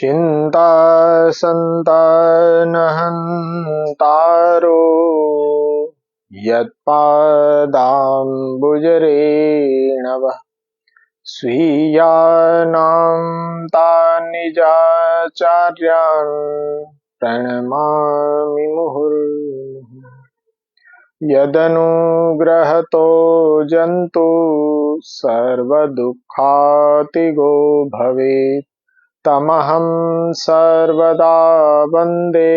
चिंता संतानहंतारो यत्पादाम्बुजरेणवः स्वीयानां तान्निजाचार्यान् प्रणमामि मुहुर्मुहुः। यदनुग्रहतो जन्तु सर्वदुःखातिगो भवेत् तमहं सर्वदा वन्दे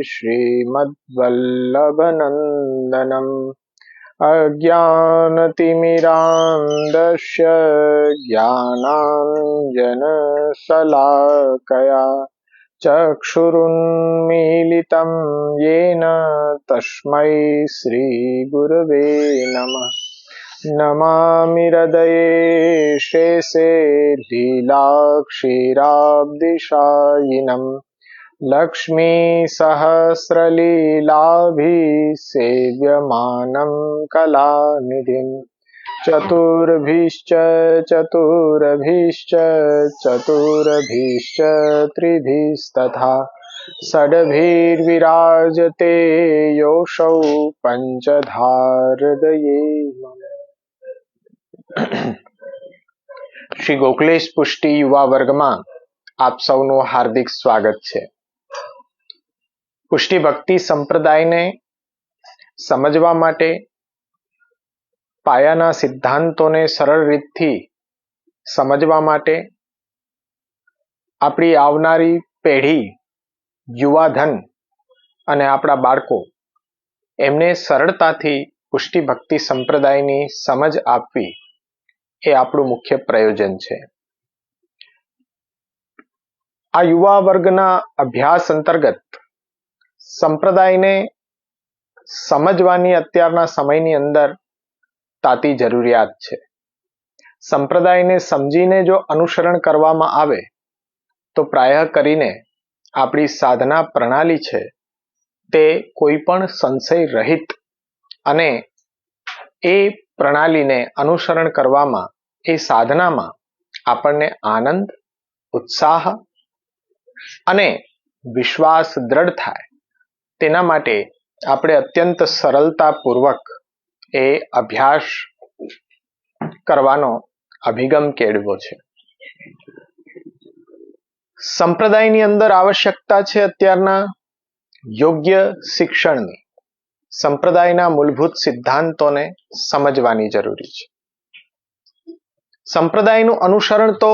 श्रीमद्वल्लभनन्दनम्। अज्ञानतिमिरान्धस्य ज्ञानाञ्जनशलाकया चक्षुरुन्मीलितं येन तस्मै श्रीगुरवे नमः। नमामि हृदये शेषे लीलाक्षीराब्धिशायिनं लक्ष्मीसहस्रलीलाभिसेव्यमानं कलानिधिं चतुर्भिश्च त्रिभिस्तथा षड्भिर्विराजते योऽसौ पंचधाहृदये। શ્રી ગોખલેશ પુષ્ટિ યુવા વર્ગમાં આપ સૌનું હાર્દિક સ્વાગત છે. પુષ્ટિ ભક્તિ સંપ્રદાયને સમજવા માટે પાયાના સિદ્ધાંતોને સરળ રીતથી સમજવા માટે આપણી આવનારી પેઢી, યુવાધન અને આપણા બાળકો એમને સરળતાથી પુષ્ટિ ભક્તિ સંપ્રદાયની સમજ આપવી એ આપણું મુખ્ય પ્રયોજન છે. આ યુવા વર્ગના અભ્યાસ અંતર્ગત સંપ્રદાયને સમજવાની અત્યારના સમયની અંદર તાતી જરૂરિયાત છે. સંપ્રદાયને સમજીને જો અનુસરણ કરવામાં આવે તો પ્રાયઃ કરીને આપણી સાધના પ્રણાલી છે તે કોઈ પણ સંશય રહિત અને એ પ્રણાલીને અનુસરણ કરવામાં, એ સાધનામાં આપણને આનંદ, ઉત્સાહ અને વિશ્વાસ દ્રઢ થાય તેના માટે આપણે અત્યંત સરળતાપૂર્વક એ અભ્યાસ કરવાનો અભિગમ કેળવ્યો છે. સંપ્રદાયની અંદર આવશ્યકતા છે અત્યારના યોગ્ય શિક્ષણની. સંપ્રદાયના મૂળભૂત સિદ્ધાંતોને સમજવાની જરૂરી છે. સંપ્રદાયનું અનુસરણ તો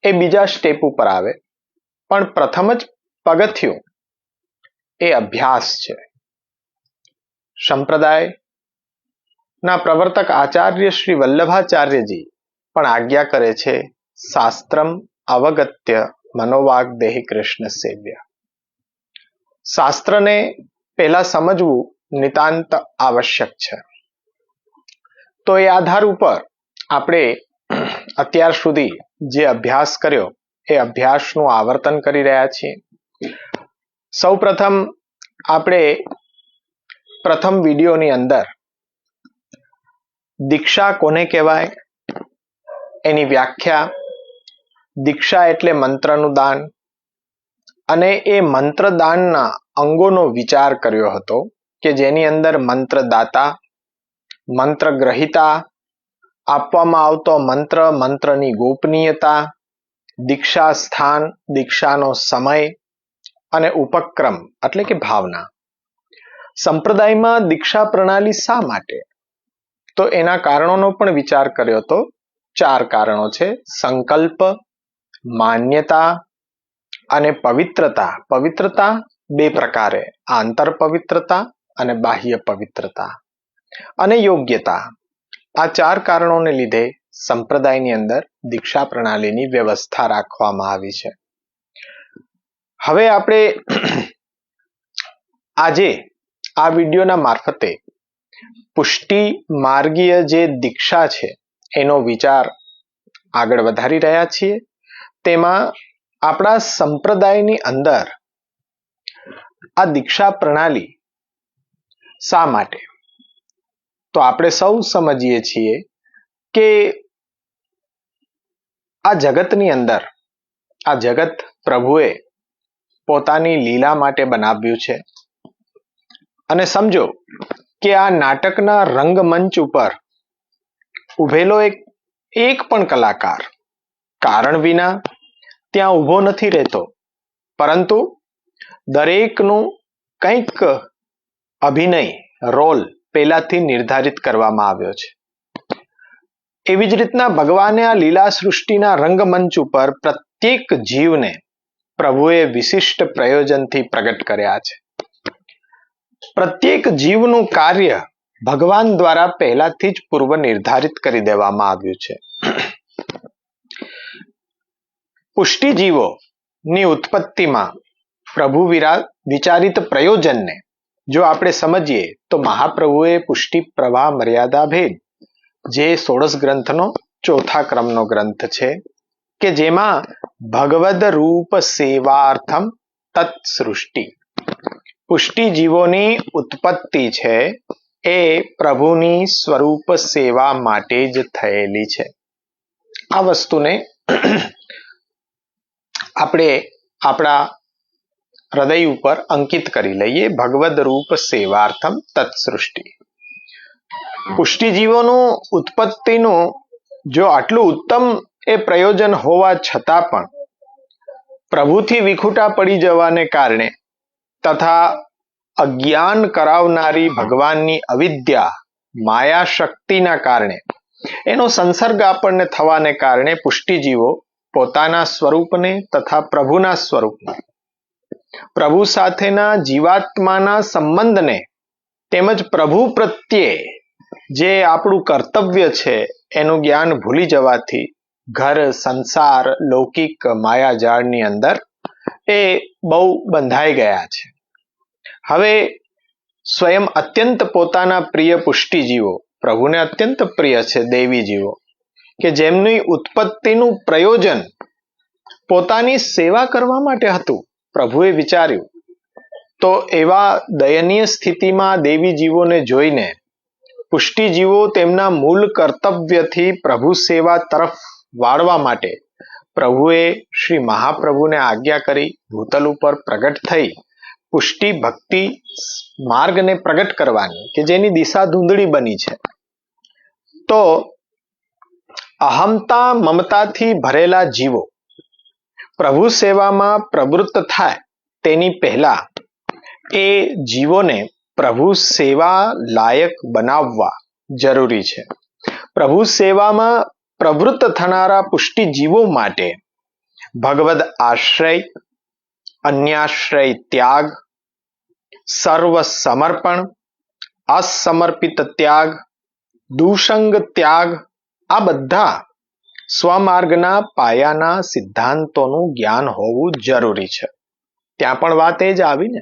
એ બીજા સ્ટેપ ઉપર આવે, પણ પ્રથમ જ પગથિયું એ અભ્યાસ છે. સંપ્રદાયના પ્રવર્તક આચાર્ય શ્રી વલ્લભાચાર્યજી પણ આજ્ઞા કરે છે, શાસ્ત્રમ અવગત્ય મનોવાગ્દેહી કૃષ્ણ સેવ્ય. શાસ્ત્રને પહેલા સમજવું નિતાંત આવશ્યક છે. તો એ આધાર ઉપર આપણે અત્યાર સુધી જે અભ્યાસ કર્યો એ અભ્યાસનું આવર્તન કરી રહ્યા છીએ. સૌ પ્રથમ આપણે પ્રથમ વિડીયોની અંદર દીક્ષા કોને કહેવાય એની વ્યાખ્યા, દીક્ષા એટલે મંત્રનું દાન અને એ મંત્રદાનના અંગોનો વિચાર કર્યો હતો કે જેની અંદર મંત્રદાતા, મંત્રગ્રહિતા, આપવામાં આવતો મંત્ર, મંત્રની ગોપનીયતા, દીક્ષા સ્થાન, દીક્ષાનો સમય અને ઉપક્રમ એટલે કે ભાવના. સંપ્રદાયમાં દીક્ષા પ્રણાલી શા માટે? તો એના કારણોનો પણ વિચાર કર્યો હતો. 4 કારણો છે: સંકલ્પ, માન્યતા અને પવિત્રતા. પવિત્રતા 2 પ્રકારે, આંતર પવિત્રતા અને બાહ્ય પવિત્રતા, અને યોગ્યતા. આ 4 કારણોને લીધે સંપ્રદાયની અંદર દીક્ષા પ્રણાલીની વ્યવસ્થા રાખવામાં આવી છે. હવે આપણે આજે આ વિડીયોના મારફતે પુષ્ટિ માર્ગીય જે દીક્ષા છે એનો વિચાર આગળ વધારી રહ્યા છીએ. તેમાં આપણા સંપ્રદાયની અંદર આ દીક્ષા પ્રણાલી શા માટે? તો આપણે સૌ સમજીએ છીએ કે આ જગતની અંદર આ જગત પ્રભુએ પોતાની લીલા માટે બનાવ્યું છે. અને સમજો કે આ નાટકના રંગમંચ ઉપર ઉભેલો એક પણ કલાકાર કારણ વિના ત્યાં ઊભો નથી રહેતો, પરંતુ દરેકનું કંઈક અભિનય રોલ પહેલાથી નિર્ધારિત કરવામાં આવ્યો છે. એવી જ રીતના ભગવાને આ લીલા સૃષ્ટિના રંગમંચ ઉપર પ્રત્યેક જીવને પ્રભુએ વિશિષ્ટ પ્રયોજનથી પ્રગટ કર્યા છે. પ્રત્યેક જીવનું કાર્ય ભગવાન દ્વારા પહેલાથી જ પૂર્વ નિર્ધારિત કરી દેવામાં આવ્યું છે. પુષ્ટિજીવોની ઉત્પત્તિમાં પ્રભુ વિચારિત પ્રયોજનને જો આપણે સમજીએ તો મહાપ્રભુએ પુષ્ટિ પ્રવાહ મર્યાદા ભેદ, જે 16 ગ્રંથનો ચોથા ક્રમનો ગ્રંથ છે, કે જેમાં ભગવદ રૂપ સેવાર્થમ તત્સૃષ્ટિ, પુષ્ટિજીવોની ઉત્પત્તિ છે એ પ્રભુની સ્વરૂપ સેવા માટે જ થયેલી છે. આ વસ્તુને આપણે આપણા હૃદય ઉપર અંકિત કરી લઈએ. ભગવદ રૂપ સેવાર્થમ તત્સૃષ્ટિ. પુષ્ટિજીવોનું ઉત્પત્તિનું જો આટલું ઉત્તમ એ પ્રયોજન હોવા છતાં પણ પ્રભુથી વિખૂટા પડી જવાને કારણે તથા અજ્ઞાન કરાવનારી ભગવાનની અવિદ્યા માયા શક્તિના કારણે એનો સંસર્ગ આપણને થવાને કારણે પુષ્ટિજીવો પોતાના સ્વરૂપને તથા પ્રભુના સ્વરૂપને, પ્રભુ સાથેના જીવાત્માના સંબંધને તેમજ પ્રભુ પ્રત્યે જે આપણું કર્તવ્ય છે એનું જ્ઞાન ભૂલી જવાથી ઘર, સંસાર, લૌકિક માયાજાળની અંદર એ બહુ બંધાઈ ગયા છે. હવે સ્વયં અત્યંત પોતાના પ્રિય પુષ્ટિજીવો, પ્રભુને અત્યંત પ્રિય છે દેવી જીવો, કે જેમની ઉત્પત્તિનું પ્રયોજન પોતાની સેવા કરવા માટે હતું, પ્રભુએ વિચાર્યું. તો એવા દયનીય સ્થિતિમાં દેવી જીવોને જોઈને પુષ્ટિજીવો તેમના મૂળ કર્તવ્યથી પ્રભુ સેવા તરફ વાળવા માટે પ્રભુએ શ્રી મહાપ્રભુને આજ્ઞા કરી ભૂતલ ઉપર પ્રગટ થઈ પુષ્ટિ ભક્તિ માર્ગને પ્રગટ કરવાની, કે જેની દિશા ધૂંધળી બની છે. તો અહમતા મમતાથી ભરેલા જીવો પ્રભુ સેવામાં પ્રવૃત્ત થાય તેની પહેલા એ જીવોને પ્રભુ સેવા લાયક બનાવવા જરૂરી છે. પ્રભુ સેવામાં પ્રવૃત્ત થનારા પુષ્ટિ જીવો માટે ભગવદ આશ્રય, અન્યાશ્રય ત્યાગ, સર્વ સમર્પણ, અસમર્પિત ત્યાગ, દુસંગ ત્યાગ, આ બધા સ્વમાર્ગના પાયાના સિદ્ધાંતોનું જ્ઞાન હોવું જરૂરી છે. ત્યાં પણ વાત એ જ આવી ને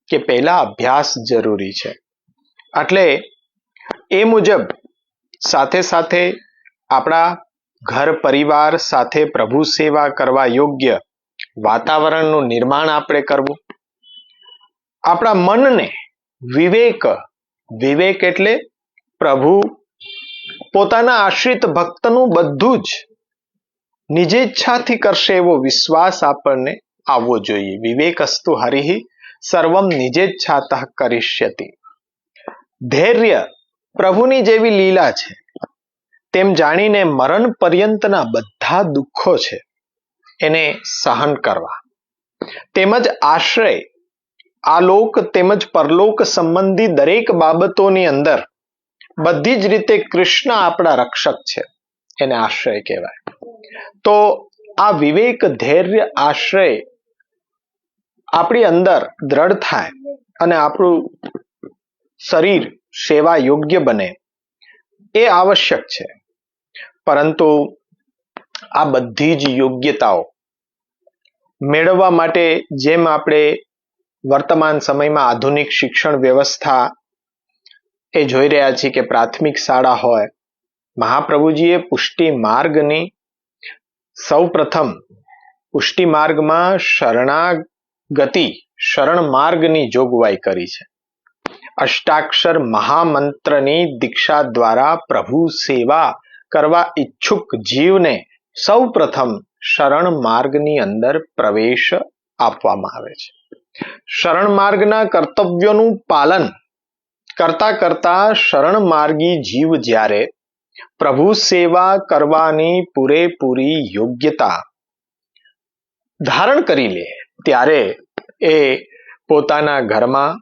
કે પહેલા અભ્યાસ જરૂરી છે. એટલે એ મુજબ સાથે સાથે આપણા ઘર પરિવાર સાથે પ્રભુ સેવા કરવા યોગ્ય વાતાવરણનું નિર્માણ આપણે કરવું. આપણા મનને વિવેક એટલે પ્રભુ પોતાના આશ્રિત ભક્તનું બધું જ નિજેચ્છાથી કરશે એવો વિશ્વાસ આપણને આવવો જોઈએ. વિવેકસ્તુ હરિઃ સર્વમ નિજેચ્છાતઃ કરિષ્યતિ. ધૈર્ય પ્રભુની જેવી લીલા છે તેમ જાણીને મરણ પર્યંતના બધા દુઃખો છે એને સહન કરવા, તેમજ આશ્રય આલોક તેમજ પરલોક સંબંધી દરેક બાબતોની અંદર બધી જ રીતે કૃષ્ણ આપણા રક્ષક છે, એને આશ્રય કહેવાય. તો આ વિવેક, ધૈર્ય, આશ્રય આપણી અંદર દ્રઢ થાય અને આપણું શરીર સેવા યોગ્ય બને એ આવશ્યક છે. પરંતુ આ બધી જ યોગ્યતાઓ મેળવવા માટે જેમ આપણે વર્તમાન સમયમાં આધુનિક શિક્ષણ વ્યવસ્થા એ જોઈ રહ્યા છીએ કે પ્રાથમિક શાળા હોય, મહાપ્રભુજીએ પુષ્ટિ માર્ગની સૌ પ્રથમ પુષ્ટિ માર્ગમાં શરણાગતિ, શરણ માર્ગની જોગવાઈ કરી છે. અષ્ટાક્ષર મહામંત્રની દીક્ષા દ્વારા પ્રભુ સેવા કરવા ઈચ્છુક જીવને સૌ પ્રથમ શરણ માર્ગની અંદર પ્રવેશ આપવામાં આવે છે. શરણ માર્ગના કર્તવ્યોનું પાલન કરતા કરતા શરણ માર્ગી જીવ જ્યારે પ્રભુ સેવા કરવાની પૂરેપૂરી યોગ્યતા ધારણ કરી લે ત્યારે એ પોતાના ઘરમાં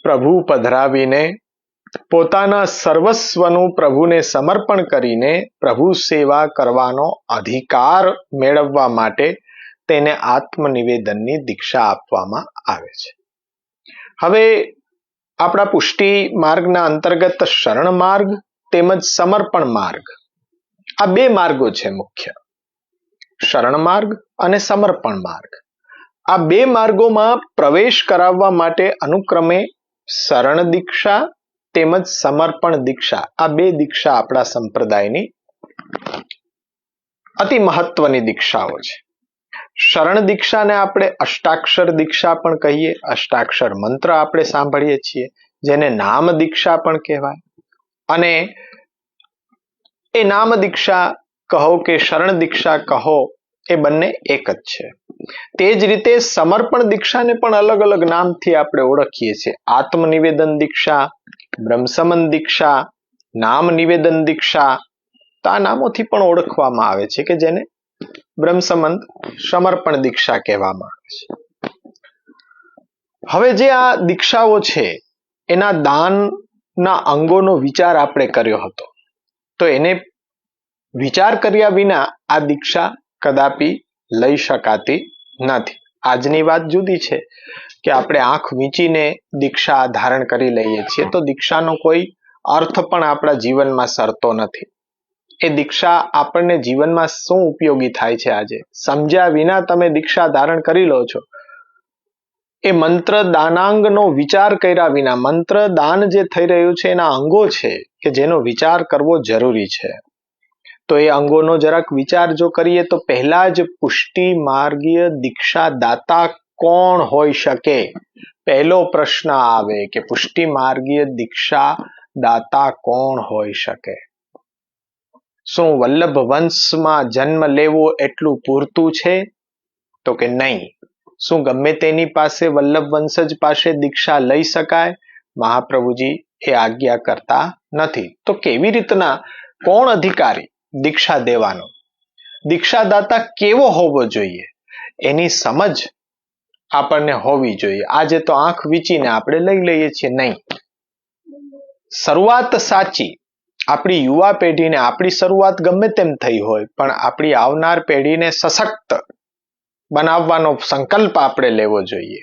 પ્રભુ પધરાવીને પોતાના સર્વસ્વનું પ્રભુને સમર્પણ કરીને પ્રભુ સેવા કરવાનો અધિકાર મેળવવા માટે તેને આત્મનિવેદનની દીક્ષા આપવામાં આવે છે. હવે આપણા પુષ્ટિ માર્ગના અંતર્ગત શરણ માર્ગ તેમજ સમર્પણ માર્ગ, આ બે માર્ગો છે મુખ્ય, શરણ માર્ગ અને સમર્પણ માર્ગ. આ બે માર્ગોમાં પ્રવેશ કરાવવા માટે અનુક્રમે શરણ દીક્ષા તેમજ સમર્પણ દીક્ષા, આ બે દીક્ષા આપણા સંપ્રદાયની અતિ મહત્વની દીક્ષાઓ છે. શરણ દીક્ષાને આપણે અષ્ટાક્ષર દીક્ષા પણ કહીએ, અષ્ટાક્ષર મંત્ર આપણે સાંભળીએ છીએ, જેને નામ દીક્ષા પણ કહેવાય. અને એ નામ દીક્ષા કહો કે શરણ દીક્ષા કહો, એ બંને એક જ છે. તે જ રીતે સમર્પણ દીક્ષાને પણ અલગ અલગ નામથી આપણે ઓળખીએ છીએ. આત્મનિવેદન દીક્ષા, બ્રહ્મસમન દીક્ષા, નામ નિવેદન દીક્ષા, તો આ નામોથી પણ ઓળખવામાં આવે છે કે જેને બ્રહ્મસમન સમર્પણ દીક્ષા કહેવામાં આવે છે. હવે જે આ દીક્ષાઓ છે એના દાનના અંગોનો વિચાર આપણે કર્યો હતો, તો એને વિચાર કર્યા વિના આ દીક્ષા કદાપી લઈ શકાતી નથી. આજની વાત જુદી છે કે આપણે આંખ વીંચીને દીક્ષા ધારણ કરી લઈએ છીએ, તો દીક્ષાનો કોઈ અર્થ પણ આપણા જીવનમાં સરતો નથી. એ દીક્ષા આપણને જીવનમાં શું ઉપયોગી થાય છે આજે સમજ્યા વિના તમે દીક્ષા ધારણ કરી લો છો. એ મંત્ર દાનાંગનો વિચાર કર્યા વિના, મંત્ર દાન જે થઈ રહ્યું છે એના અંગો છે કે જેનો વિચાર કરવો જરૂરી છે. તો એ અંગોનો જરાક વિચાર જો કરીએ તો પહેલા જ પુષ્ટિ માર્ગીય દીક્ષા દાતા કોણ હોઈ શકે, પહેલો પ્રશ્ન આવે કે પુષ્ટિ માર્ગીય દીક્ષા દાતા કોણ હોઈ શકે. શું વલ્લભ વંશમાં જન્મ લેવો એટલું પૂરતું છે? તો કે નહીં. શું ગમે તેની પાસે વલ્લભ વંશજ પાસે દીક્ષા લઈ શકાય? મહાપ્રભુજી એ આજ્ઞા કરતા નથી. તો કેવી રીતના, કોણ અધિકારી દીક્ષા દેવાનો, દીક્ષાદાતા કેવો હોવો જોઈએ, એની સમજ આપણને હોવી જોઈએ. આજે તો આંખ વીંચીને આપણે લઈ લઈએ છીએ. નહીં, શરૂઆત સાચી આપણી યુવા પેઢીને, આપણી શરૂઆત ગમે તેમ થઈ હોય પણ આપણી આવનાર પેઢીને સશક્ત બનાવવાનો સંકલ્પ આપણે લેવો જોઈએ.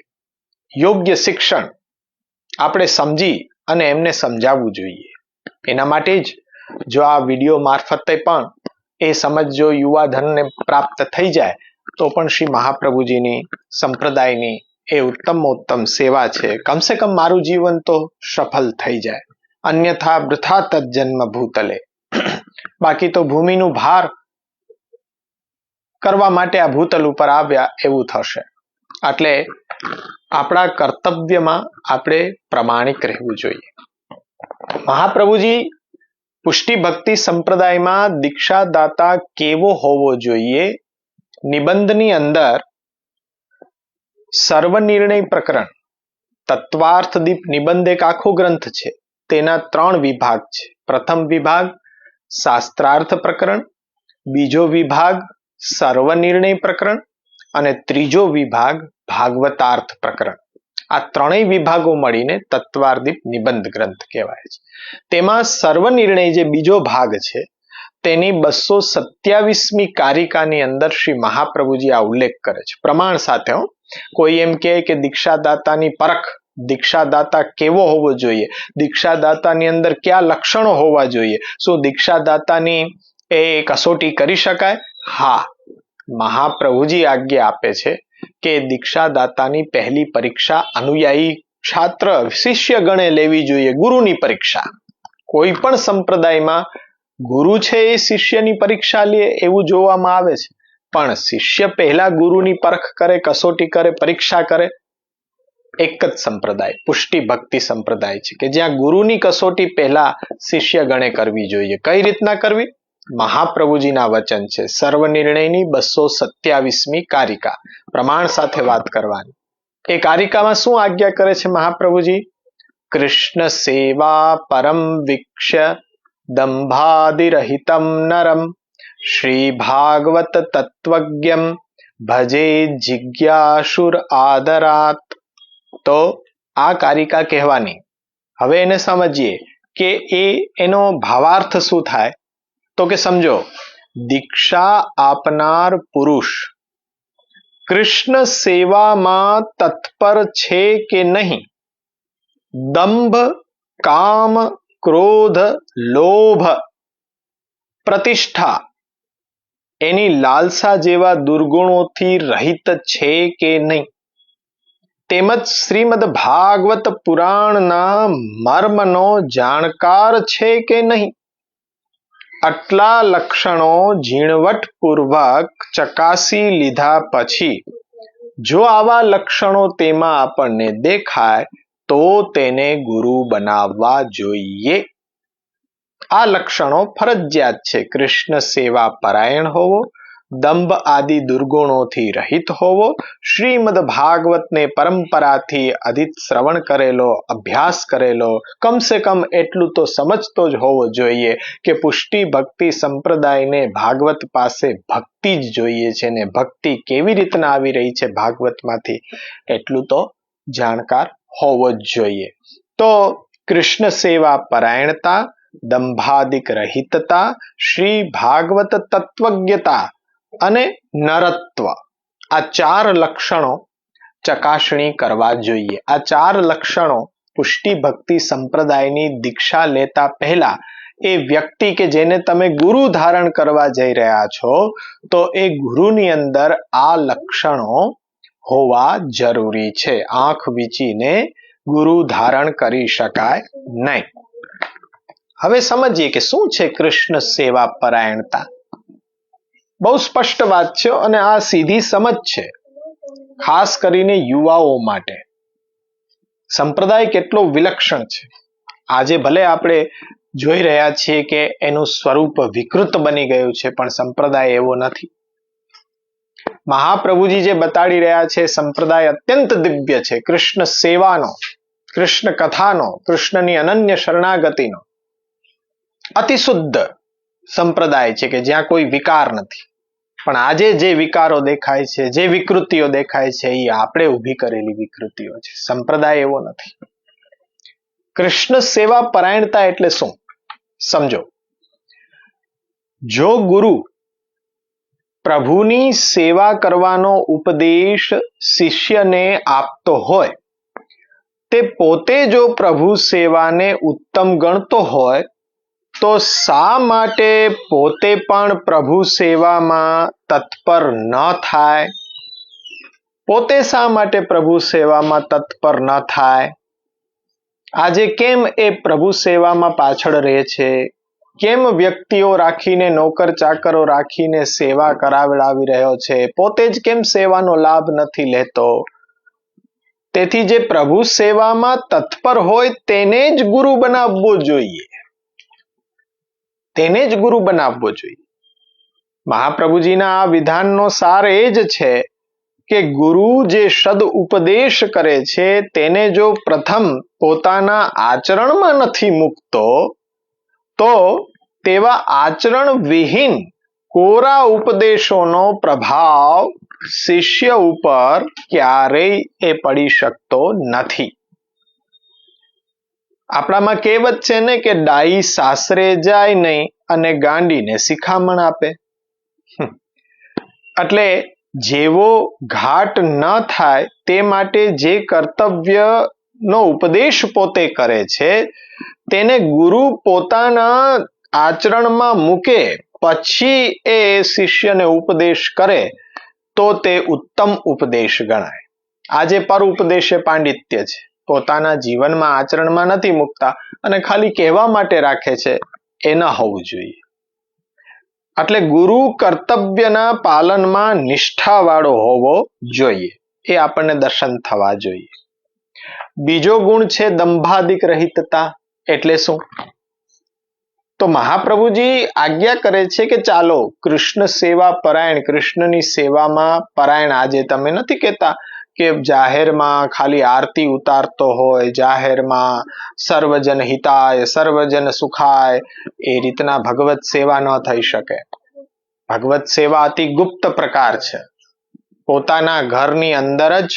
યોગ્ય શિક્ષણ આપણે સમજી અને એમને સમજાવવું જોઈએ. એના માટે જ જો આ વિડીયો મારફતે પણ એ સમજ જો યુવા ધનને પ્રાપ્ત થઈ જાય તો પણ શ્રી મહાપ્રભુજીની સંપ્રદાયની એ ઉત્તમ સેવા છે. કમસે કમ મારું જીવન તો સફળ થઈ જાય, અન્યથા વૃથા તજન્મ ભૂતલે. બાકી તો ભૂમિનું ભાર કરવા માટે આ ભૂતલ ઉપર આવ્યા એવું થશે. એટલે આપણા કર્તવ્યમાં આપણે પ્રમાણિક રહેવું જોઈએ. મહાપ્રભુજી પુષ્ટિ ભક્તિ સંપ્રદાયમાં દીક્ષાદાતા કેવો હોવો જોઈએ નિબંધની અંદર સર્વનિર્ણય પ્રકરણ, તત્વાર્થદીપ નિબંધ એક આખો ગ્રંથ છે. તેના 3 વિભાગ છે. પ્રથમ વિભાગ શાસ્ત્રાર્થ પ્રકરણ, બીજો વિભાગ સર્વનિર્ણય પ્રકરણ અને ત્રીજો વિભાગ ભાગવતાર્થ પ્રકરણ. આ ત્રણેય વિભાગો મળીને તત્વાર્થદીપ નિબંધ ગ્રંથ કહેવાય છે. તેમાં સર્વનિર્ણય જે બીજો ભાગ છે તેની 227મી કારિકાની અંદર શ્રી મહાપ્રભુજી આ ઉલ્લેખ કરે છે પ્રમાણ સાથે. કોઈ એમ કહે કે દીક્ષાદાતાની પરખ, દીક્ષાદાતા કેવો હોવો જોઈએ, દીક્ષાદાતાની અંદર કયા લક્ષણો હોવા જોઈએ, શું દીક્ષાદાતાની એ કસોટી કરી શકાય? હા, મહાપ્રભુજી આજ્ઞા આપે છે કે દીક્ષાદાતાની પહેલી પરીક્ષા અનુયાયી છાત્ર શિષ્ય ગણે લેવી જોઈએ, ગુરુની પરીક્ષા. કોઈ પણ સંપ્રદાયમાં ગુરુ છે એ શિષ્યની પરીક્ષા લે એવું જોવામાં આવે છે, પણ શિષ્ય પહેલા ગુરુની પરખ કરે, કસોટી કરે, પરીક્ષા કરે. એક જ સંપ્રદાય પુષ્ટિ ભક્તિ સંપ્રદાય છે કે જ્યાં ગુરુની કસોટી પહેલા શિષ્ય ગણે કરવી જોઈએ. કઈ રીતના કરવી? મહાપ્રભુજીના વચન છે. સર્વનિર્ણયની 227મી કારિકા, પ્રમાણ સાથે વાત કરવાની. એ કારિકામાં શું આજ્ઞા કરે છે મહાપ્રભુજી? કૃષ્ણ સેવા પરમ વીક્ષ્ય દંભાદિરહિતમ નરમ શ્રી ભાગવત તત્વજ્ઞમ ભજે જિજ્ઞાસુર આદરાત. તો આ કારિકા કહેવાની. હવે એને સમજીએ કે એનો ભાવાર્થ શું થાય. તો કે સમજો, દીક્ષા આપનાર પુરુષ કૃષ્ણ સેવામાં તત્પર છે કે નહીં, દંભ, કામ, ક્રોધ, લોભ, પ્રતિષ્ઠા એની લાલસા જેવા દુર્ગુણોથી રહિત છે કે નહીં, તેમજ શ્રીમદ ભાગવત પુરાણના મર્મનો જાણકાર છે કે નહીં, આટલા લક્ષણો ઝીણવટપૂર્વક ચકાસી લીધા પછી જો આવા લક્ષણો તેમાં આપણને દેખાય તો તેને ગુરુ બનાવવા જોઈએ. આ લક્ષણો ફરજિયાત છે. કૃષ્ણ સેવા પરાયણ હોવો, દંભ આદિ દુર્ગુણોથી રહિત હોવો, શ્રીમદ ભાગવતને પરંપરાથી અધિત શ્રવણ કરેલો, અભ્યાસ કરેલો, કમસે કમ એટલું તો સમજતો જ હોવો જોઈએ કે પુષ્ટિ ભક્તિ સંપ્રદાયને ભાગવત પાસે ભક્તિ જ જોઈએ છે ને ભક્તિ કેવી રીતના આવી રહી છે ભાગવતમાંથી એટલું તો જાણકાર હોવો જ જોઈએ. તો કૃષ્ણ સેવા પરાયણતા, દંભાદિક રહિતતા, શ્રી ભાગવત તત્વજ્ઞતા અને નરત્વ, આ 4 લક્ષણો ચકાસણી કરવા જોઈએ. આ 4 લક્ષણો પુષ્ટિ ભક્તિ સંપ્રદાયની દીક્ષા લેતા પહેલા એ વ્યક્તિ કે જેને તમે ગુરુ ધારણ કરવા જઈ રહ્યા છો તો એ ગુરુની અંદર આ લક્ષણો હોવા જરૂરી છે. આંખ વીંચીને ગુરુ ધારણ કરી શકાય નહીં. હવે સમજીએ કે શું છે કૃષ્ણ સેવા પરાયણતા. બહુ સ્પષ્ટ વાત છે અને આ સીધી સમજ છે, ખાસ કરીને યુવાઓ માટે. સંપ્રદાય કેટલો વિલક્ષણ છે. આજે ભલે આપણે જોઈ રહ્યા છીએ કે એનું સ્વરૂપ વિકૃત બની ગયું છે, પણ સંપ્રદાય એવો નથી. મહાપ્રભુજી જે બતાડી રહ્યા છે સંપ્રદાય અત્યંત દિવ્ય છે. કૃષ્ણ સેવાનો, કૃષ્ણ કથાનો, કૃષ્ણની અનન્ય શરણાગતિનો અતિ શુદ્ધ સંપ્રદાય છે કે જ્યાં કોઈ વિકાર નથી. પણ આજે જે વિકારો દેખાય છે, જે વિકૃતિઓ દેખાય છે એ આપણે ઊભી કરેલી વિકૃતિઓ છે. સંપ્રદાય એવો નથી. કૃષ્ણ સેવા પરાયણતા એટલે શું સમજો. જો ગુરુ પ્રભુની સેવા કરવાનો ઉપદેશ શિષ્યને આપતો હોય, તે પોતે જો પ્રભુ સેવાને ઉત્તમ ગણતો હોય તો શા માટે પોતે પણ પ્રભુ સેવામાં તત્પર ન થાય? પોતે શા માટે પ્રભુ સેવામાં તત્પર ન થાય? આજે કેમ એ પ્રભુ સેવામાં પાછળ રહે છે? કેમ વ્યક્તિઓ રાખીને, નોકર ચાકરો રાખીને સેવા કરાવડાવી રહ્યો છે? પોતે જ કેમ સેવાનો લાભ નથી લેતો? તેથી જે પ્રભુ સેવામાં તત્પર હોય તેને જ ગુરુ બનાવવો જોઈએ. તેને જ ગુરુ બનાવવો જોઈએ. મહાપ્રભુજીના આ વિધાનનો સાર એ જ છે કે ગુરુ જે સદ ઉપદેશ કરે છે તેને જો પ્રથમ પોતાના આચરણમાં નથી મૂકતો તો તેવા આચરણ વિહીન કોરા ઉપદેશોનો પ્રભાવ શિષ્ય ઉપર ક્યારેય એ પડી શકતો નથી. આપણામાં કહેવત છે ને કે ડાઈ સાસરે જાય નહીં અને ગાંડીને શિખામણ આપે. એટલે જેવો ઘાટ ન થાય તે માટે જે કર્તવ્યનો ઉપદેશ પોતે કરે છે તેને ગુરુ પોતાના આચરણમાં મૂકે પછી એ શિષ્યને ઉપદેશ કરે તો તે ઉત્તમ ઉપદેશ ગણાય. આજે પર ઉપદેશે પાંડિત્ય છે. પોતાના જીવનમાં આચરણમાં નથી મૂકતા અને ખાલી કહેવા માટે રાખે છે, એ ન હોવું જોઈએ. એટલે ગુરુ કર્તવ્યના પાલનમાં નિષ્ઠાવાળો હોવો જોઈએ. એ આપણને દર્શન થવા જોઈએ. બીજો ગુણ છે દંભાદિક રહિતતા. એટલે શું? તો મહાપ્રભુજી આજ્ઞા કરે છે કે ચાલો કૃષ્ણ સેવા પરાયણ, કૃષ્ણની સેવામાં પરાયણ આજે તમે નથી કહેતા કે જાહેરમાં ખાલી આરતી ઉતારતો હોય, જાહેરમાં સર્વજન હિતાય સર્વજન સુખાય, એ રીતના ભગવત સેવા ન થઈ શકે. ભગવત સેવા અતિ ગુપ્ત પ્રકાર છે. પોતાના ઘરની અંદર જ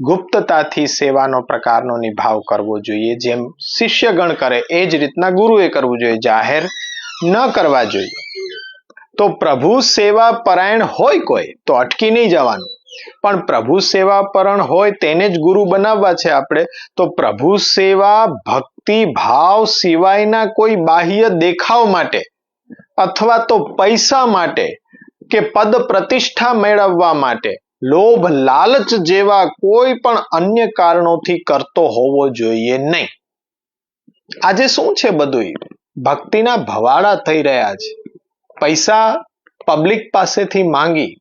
ગુપ્તતાથી સેવાનો પ્રકારનો નિભાવ કરવો જોઈએ. જેમ શિષ્યગણ કરે એ જ રીતના ગુરુએ કરવું જોઈએ, જાહેર ન કરવા જોઈએ. તો પ્રભુ સેવા પરાયણ હોય કોઈ તો અટકી નહીં જવાનું, પણ પ્રભુ સેવા પરાયણ હોય તેને જ ગુરુ બનાવવા છે આપણે. તો પ્રભુ સેવા ભક્તિ ભાવ સિવાયના કોઈ બાહ્ય દેખાવ માટે અથવા તો પૈસા માટે કે પદ પ્રતિષ્ઠા મેળવવા માટે, લોભ લાલચ જેવા કોઈ પણ અન્ય કારણોથી કરતો હોવો જોઈએ નહીં. આજે શું છે બધું ભક્તિના ભવાડા થઈ રહ્યા છે. પૈસા પબ્લિક પાસેથી માંગી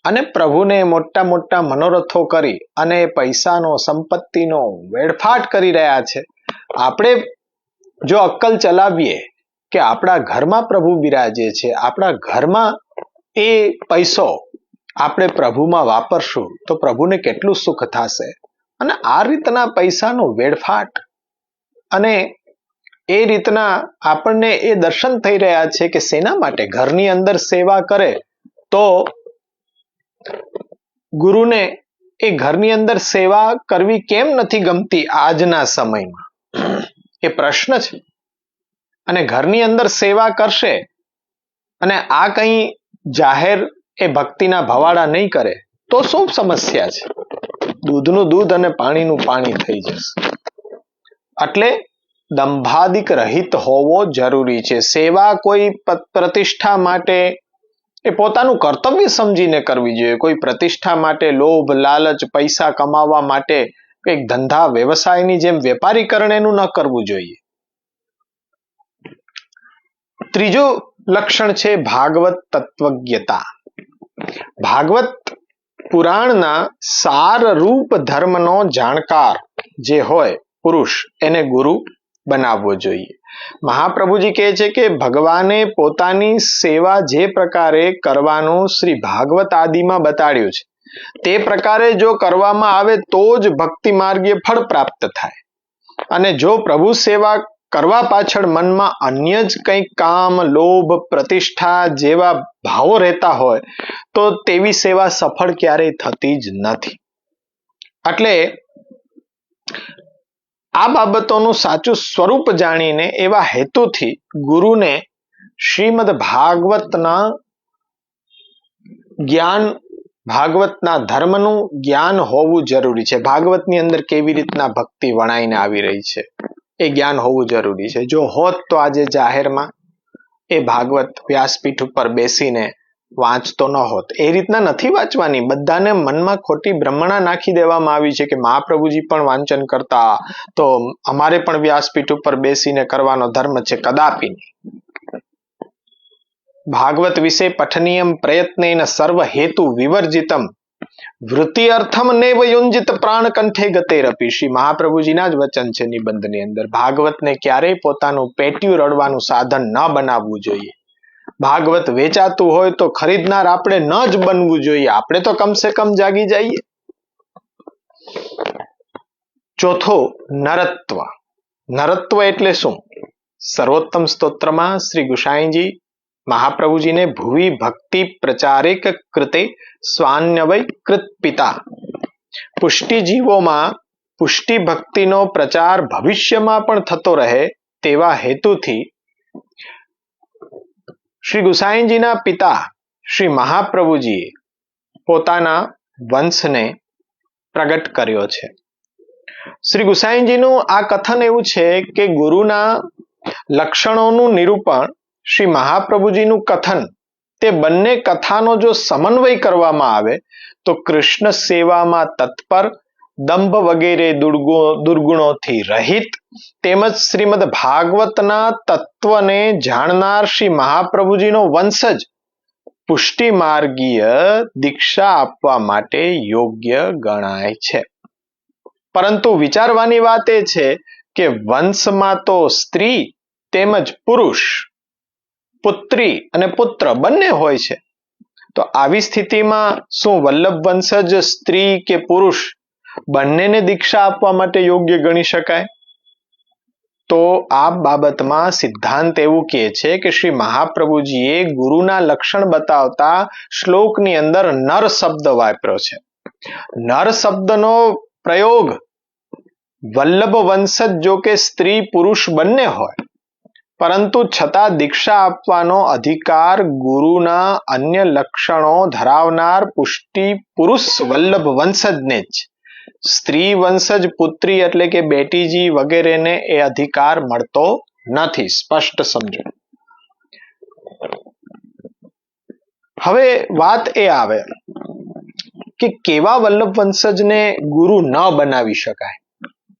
અને પ્રભુને મોટા મોટા મનોરથો કરી અને પૈસાનો સંપત્તિનો વેડફાટ કરી રહ્યા છે. આપણે જો અક્કલ ચલાવીએ કે આપણા ઘરમાં પ્રભુ બિરાજે છે, આપણા ઘરમાં એ પૈસો આપણે પ્રભુમાં વાપરશું તો પ્રભુને કેટલું સુખ થશે. અને આ રીતના પૈસાનો વેડફાટ અને એ રીતના આપણને એ દર્શન થઈ રહ્યા છે કે શેના માટે ઘરની અંદર સેવા કરે તો ગુરુને એ ઘરની અંદર સેવા કરવી કેમ નથી ગમતી આજના સમયમાં, એ પ્રશ્ન છે. અને ઘરની અંદર સેવા કરશે અને આ કંઈ જાહેર એ ભક્તિના ભવાડા નહીં કરે તો શું સમસ્યા છે? દૂધનું દૂધ અને પાણીનું પાણી થઈ જશે. એટલે દંભાદિક રહિત હોવો જરૂરી છે. સેવા કોઈ પ્રતિષ્ઠા માટે એ પોતાનું કર્તવ્ય સમજીને કરવી જોઈએ. કોઈ પ્રતિષ્ઠા માટે લોભ લાલચ પૈસા કમાવા માટે એક ધંધા વ્યવસાયની જેમ વેપારીકરણ એનું ન કરવું જોઈએ. ત્રીજું લક્ષણ છે ભાગવત તત્વજ્ઞતા. ભાગવત પુરાણના સારરૂપ ધર્મનો જાણકાર જે હોય પુરુષ એને ગુરુ બનાવવો જોઈએ. મહાપ્રભુજી કહે છે કે ભગવાને પોતાની સેવા જે પ્રકારે કરવાનું શ્રી ભાગવત આદિમાં બતાડ્યું છે તે પ્રકારે જો કરવામાં આવે તો જ ભક્તિ માર્ગે ફળ પ્રાપ્ત થાય. અને જો પ્રભુ સેવા કરવા પાછળ મનમાં અન્ય જ કંઈક કામ લોભ પ્રતિષ્ઠા જેવા ભાવો રહેતા હોય તો તેવી સેવા સફળ ક્યારેય થતી જ નથી. એટલે આ બાબતોનું સાચું સ્વરૂપ જાણીને એવા હેતુથી ગુરુને શ્રીમદ ભાગવતના જ્ઞાન, ભાગવતના ધર્મનું જ્ઞાન હોવું જરૂરી છે. ભાગવતની અંદર કેવી રીતના ભક્તિ વણાઈને આવી રહી છે એ જ્ઞાન હોવું જરૂરી છે. જો હોત તો આજે જાહેરમાં એ ભાગવત વ્યાસપીઠ ઉપર બેસીને વાંચતો ન હોત. એ રીતના નથી વાંચવાની. બધાને મનમાં ખોટી બ્રહ્મણા નાખી દેવામાં આવી છે કે મહાપ્રભુજી પણ વાંચન કરતા તો અમારે પણ વ્યાસપીઠ ઉપર બેસીને કરવાનો ધર્મ છે. કદાપી નહીં. ભાગવત વિશે પઠનીયમ પ્રયત્નેન સર્વ હેતુ વિવર્જિતમ વૃત્તિ અર્થમ નૈવ યુંજિત પ્રાણ કંઠે ગતેરપી. શ્રી મહાપ્રભુજીના જ વચન છે નિબંધની અંદર. ભાગવતને ક્યારેય પોતાનું પેટ્યું રડવાનું સાધન ન બનાવવું જોઈએ. ભાગવત વેચાતું હોય તો ખરીદનાર આપણે ન જ બનવું જોઈએ. આપણે તો કમસે કમ જાગી જઈએ. ચોથો નરત્વ. નરત્વ એટલે શું? સર્વોત્તમ સ્તોત્રમાં શ્રી ગુસાઈજી મહાપ્રભુજીને ભુવિ ભક્તિ પ્રચારેક કૃતે સ્વાન્યવય કૃત પિતા. પુષ્ટિ જીવોમાં પુષ્ટિ ભક્તિનો પ્રચાર ભવિષ્યમાં પણ થતો રહે તેવા હેતુથી શ્રી ગુસાઈજીના પિતા શ્રી મહાપ્રભુજીએ પોતાના વંશને પ્રગટ કર્યો છે. શ્રી ગુસાઈજીનું આ કથન એવું છે કે ગુરુના લક્ષણોનું નિરૂપણ શ્રી મહાપ્રભુજીનું કથન, તે બંને કથાનો જો સમન્વય કરવામાં આવે તો કૃષ્ણ સેવામાં તત્પર, દંભ વગેરે દુર્ગુણોથી રહિત તેમજ શ્રીમદ ભાગવતના તત્વને જાણનાર શ્રી મહાપ્રભુજીનો વંશજ પુષ્ટિ માર્ગીય દીક્ષા આપવા માટે યોગ્ય ગણાય છે. પરંતુ વિચારવાની વાત એ છે કે વંશમાં તો સ્ત્રી તેમજ પુરુષ પુત્રી અને પુત્ર બંને હોય છે. તો આવી સ્થિતિમાં શું વલ્લભ વંશજ સ્ત્રી કે પુરુષ બંનેને દીક્ષા આપવા માટે યોગ્ય ગણી શકાય? તો આ બાબતમાં સિદ્ધાંત એવું કહે છે કે શ્રી મહાપ્રભુજીએ ગુરુના લક્ષણ બતાવતા શ્લોકની અંદર નર શબ્દ વાપર્યો છે. નર શબ્દનો પ્રયોગ વલ્લભ વંશજ જો કે સ્ત્રી પુરુષ બંને હોય, પરંતુ છતાં દીક્ષા આપવાનો અધિકાર ગુરુના અન્ય લક્ષણો ધરાવનાર પુષ્ટિ પુરુષ વલ્લભ વંશજને જ, સ્ત્રી વંશજ પુત્રી એટલે કે બેટીજી વગેરેને એ અધિકાર મળતો નથી. સ્પષ્ટ સમજો. હવે વાત એ આવે કે કેવા વલ્લભ વંશજને ગુરુ ન બનાવી શકાય.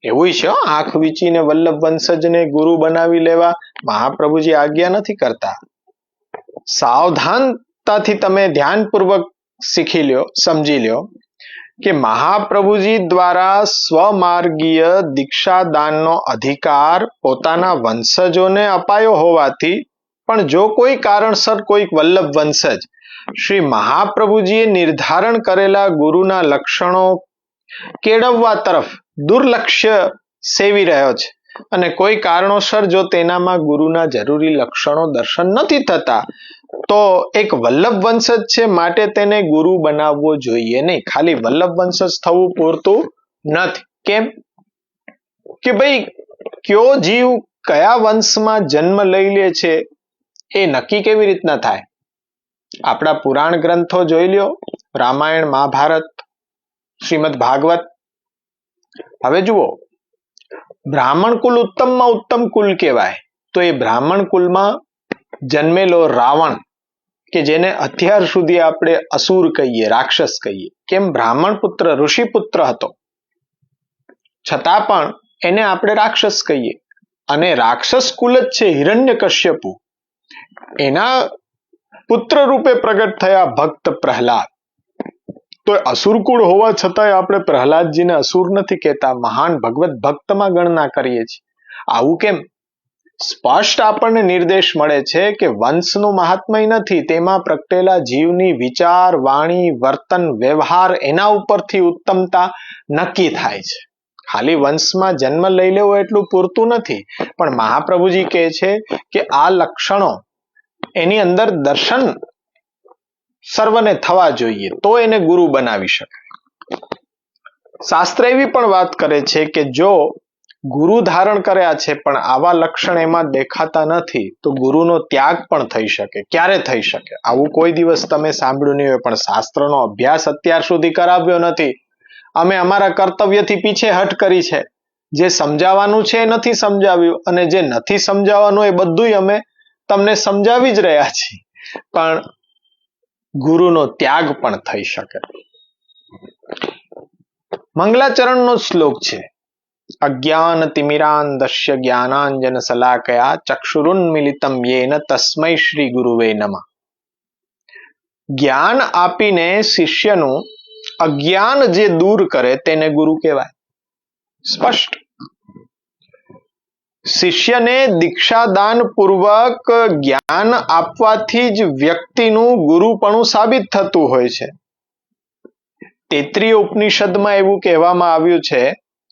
એવું છે આંખ વીંચીને વલ્લભ વંશજને ગુરુ બનાવી લેવા મહાપ્રભુજી આજ્ઞા નથી કરતા. સાવધાનતાથી તમે ધ્યાનપૂર્વક શીખી લ્યો, સમજી લ્યો કે મહાપ્રભુજી દ્વારા સ્વમાર્ગીય દીક્ષાદાનનો અધિકાર પોતાના વંશજોને અપાયો હોવાથી પણ જો કોઈ કારણસર કોઈક વલ્લભ વંશજ શ્રી મહાપ્રભુજીએ નિર્ધારણ કરેલા ગુરુના લક્ષણો કેળવવા તરફ દુર્લક્ષ્ય સેવી રહ્યો છે અને કોઈ કારણોસર જો તેનામાં ગુરુના જરૂરી લક્ષણો દર્શન નથી થતા, તો એક વલ્લભ વંશજ છે માટે તેને ગુરુ બનાવવો જોઈએ નહીં. ખાલી વલ્લભ વંશજ થવું પૂરતું નથી. કેમ કે ભાઈ કયો જીવ કયા વંશમાં જન્મ લઈ લે છે એ નક્કી કેવી રીતના થાય? આપણા પુરાણ ગ્રંથો જોઈ લ્યો, રામાયણ, મહાભારત, શ્રીમદ ભાગવત. હવે જુઓ, બ્રાહ્મણ કુલ ઉત્તમમાં ઉત્તમ કુલ કહેવાય, તો એ બ્રાહ્મણ કુલમાં જન્મેલો રાવણ કે જેને અત્યાર સુધી આપણે અસુર કહીએ, રાક્ષસ કહીએ, કેમ બ્રાહ્મણ પુત્ર ઋષિપુત્ર હતો છતાં પણ એને આપણે રાક્ષસ કહીએ. અને રાક્ષસ કુલ જ છે હિરણ્યકશ્યપુ, એના પુત્ર રૂપે પ્રગટ થયા ભક્ત પ્રહલાદ. તો અસુરકુળ હોવા છતાંય આપણે પ્રહલાદજીને અસુર નથી કહેતા, મહાન ભગવત ભક્તમાં ગણના કરીએ છીએ. આવું કેમ? સ્પષ્ટ આપણને નિર્દેશ મળે છે કે વંશનું મહાત્મય નથી, તેમાં પ્રગટેલા જીવની વિચાર, વાણી, વર્તન, વ્યવહાર એના ઉપરથી ઉત્તમતા નક્કી થાય છે. ખાલી વંશમાં જન્મ લઈ લેવો એટલું પૂરતું નથી, પણ મહાપ્રભુજી કહે છે કે આ લક્ષણો એની અંદર દર્શન સર્વને થવા જોઈએ, તો એને ગુરુ બનાવી શકાય. શાસ્ત્ર એવી પણ વાત કરે છે કે જો ગુરુ ધારણ કર્યા છે પણ આવા લક્ષણ એમાં દેખાતા નથી, તો ગુરુનો ત્યાગ પણ થઈ શકે. ક્યારે થઈ શકે? આવું કોઈ દિવસ તમે સાંભળ્યું નહીં હોય, પણ શાસ્ત્રનો અભ્યાસ અત્યાર સુધી કરાવ્યો નથી. અમે અમારા કર્તવ્યથી પીછેહટ કરી છે. જે સમજાવવાનું છે એ નથી સમજાવ્યું, અને જે નથી સમજાવવાનું એ બધું અમે તમને સમજાવી જ રહ્યા છીએ. પણ ગુરુનો ત્યાગ પણ થઈ શકે. મંગલાચરણનો શ્લોક છે, અજ્ઞાન તિમિરાંધસ્ય જ્ઞાનાંજન શલાકયા ચક્ષુરુન્મિલિતમ યેન તસ્મૈ શ્રી ગુરુવે નમઃ. જ્ઞાન આપીને શિષ્યનું અજ્ઞાન જે દૂર કરે તેને ગુરુ કહેવાય. સ્પષ્ટ. શિષ્યને દીક્ષાદાન પૂર્વક જ્ઞાન આપવાથી જ વ્યક્તિનું ગુરુપણું સાબિત થતું હોય છે. તૈત્રીય ઉપનિષદમાં એવું કહેવામાં આવ્યું છે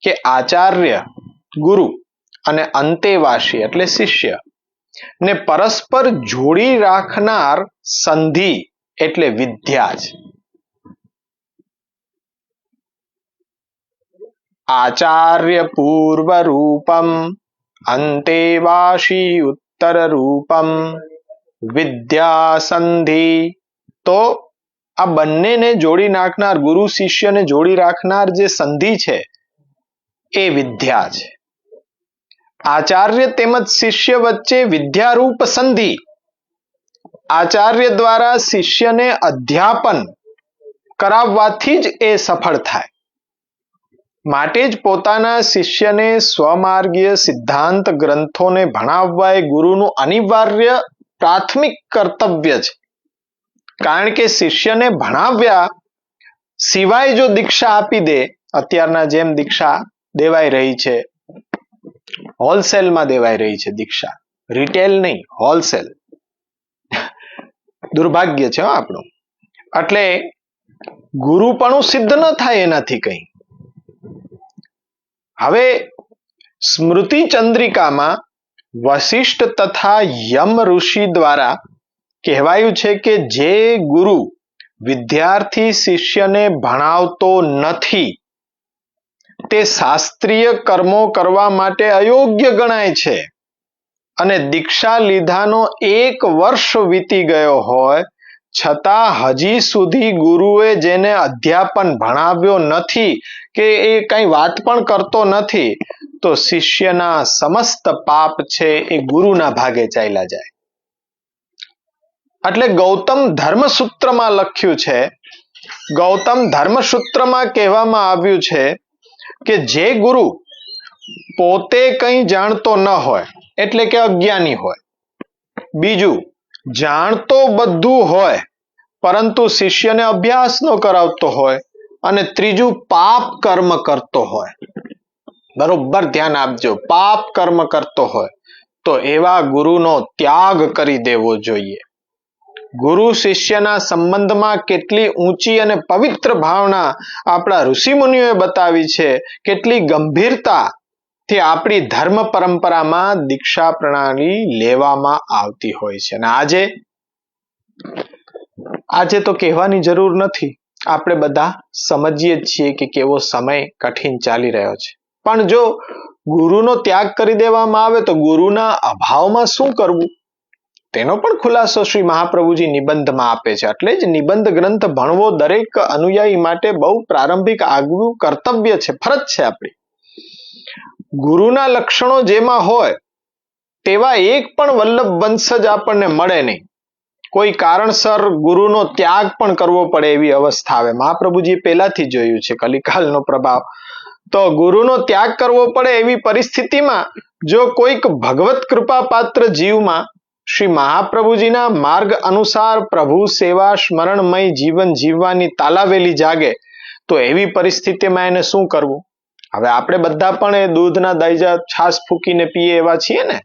કે આચાર્ય, ગુરુ અને અંતેવાસી એટલે શિષ્ય ને પરસ્પર જોડી રાખનાર સંધિ એટલે વિદ્યા છે. આચાર્ય પૂર્વ રૂપમ અંતેવાસી ઉત્તર રૂપમ વિદ્યા સંધિ. તો આ બંનેને જોડી નાખનાર, ગુરુ શિષ્યને જોડી રાખનાર જે સંધિ છે એ વિદ્યા છે. આચાર્ય તેમજ શિષ્ય વચ્ચે વિદ્યારૂપ સંધિ, આચાર્ય દ્વારા શિષ્યને અધ્યાપન કરાવવાથી જ એ સફળ થાય. માટે જ પોતાના શિષ્યને સ્વમાર્ગીય સિદ્ધાંત ગ્રંથોને ભણાવવા એ ગુરુનું અનિવાર્ય પ્રાથમિક કર્તવ્ય છે. કારણ કે શિષ્યને ભણાવ્યા સિવાય જો દીક્ષા આપી દે, અત્યારના જેમ દીક્ષા દેવાઈ રહી છે, હોલસેલમાં દેવાઈ રહી છે દીક્ષા, રિટેલ નહીં, હોલસેલ. દુર્ભાગ્ય છે આપણું. એટલે ગુરુપણું સિદ્ધ ન થાય એનાથી કઈ. હવે સ્મૃતિ ચંદ્રિકામાં વશિષ્ઠ તથા યમ ઋષિ દ્વારા કહેવાયું છે કે જે ગુરુ વિદ્યાર્થી શિષ્યને ભણાવતો નથી તે શાસ્ત્રીય કર્મો કરવા માટે અયોગ્ય ગણાય છે, અને દીક્ષા લીધાનો 1 વર્ષ વીતી ગયો હોય છતાં હજી સુધી ગુરુએ જેને અધ્યાપન ભણાવ્યો નથી કે એ કઈ વાત પણ કરતો નથી, તો શિષ્યના સમસ્ત પાપ છે એ ગુરુના ભાગે ચાલ્યા જાય. એટલે ગૌતમ ધર્મસૂત્રમાં લખ્યું છે, ગૌતમ ધર્મસૂત્રમાં કહેવામાં આવ્યું છે કે જે ગુરુ પોતે કંઈ જાણતો ન હોય એટલે કે અજ્ઞાની હોય, બીજું જાણતો બધું હોય પરંતુ શિષ્યને અભ્યાસ ન કરાવતો હોય, અને ત્રીજું પાપ કર્મ કરતો હોય, બરોબર ધ્યાન આપજો, પાપ કર્મ કરતો હોય તો એવા ગુરુનો ત્યાગ કરી દેવો જોઈએ. ગુરુ શિષ્યના સંબંધમાં કેટલી ઊંચી અને પવિત્ર ભાવના આપણા ઋષિમુનિઓએ બતાવી છે, કેટલી ગંભીરતાથી આપણી ધર્મ પરંપરામાં દીક્ષા પ્રણાલી લેવામાં આવતી હોય છે. અને આજે તો કહેવાની જરૂર નથી, આપણે બધા સમજીએ છીએ કે કેવો સમય કઠિન ચાલી રહ્યો છે. પણ જો ગુરુનો ત્યાગ કરી દેવામાં આવે તો ગુરુના અભાવમાં શું કરવું તેનો પણ ખુલાસો શ્રી મહાપ્રભુજી નિબંધમાં આપે છે. એટલે જ નિબંધ ગ્રંથ ભણવો દરેક અનુયાયી માટે બહુ પ્રારંભિક આગવું કર્તવ્ય છે, ફરજ છે આપણી. ગુરુના લક્ષણો જેમાં હોય તેવા એક પણ વલ્લભ વંશજ આપણને મળે નહીં. કોઈ કારણસર ગુરુનો ત્યાગ પણ કરવો પડે એવી અવસ્થા આવે. મહાપ્રભુજી પહેલાથી જોયું છે કલિકાલનો પ્રભાવ. તો ગુરુનો ત્યાગ કરવો પડે એવી પરિસ્થિતિમાં જો કોઈક ભગવત કૃપા પાત્ર જીવમાં શ્રી મહાપ્રભુજીના માર્ગ અનુસાર પ્રભુ સેવા સ્મરણમય જીવન જીવવાની તાલાવેલી જાગે તો એવી પરિસ્થિતિમાં એને શું કરવું? હવે આપણે બધા પણ એ દૂધના દાઈજા છાસ ફૂકીને પીએ એવા છીએ ને,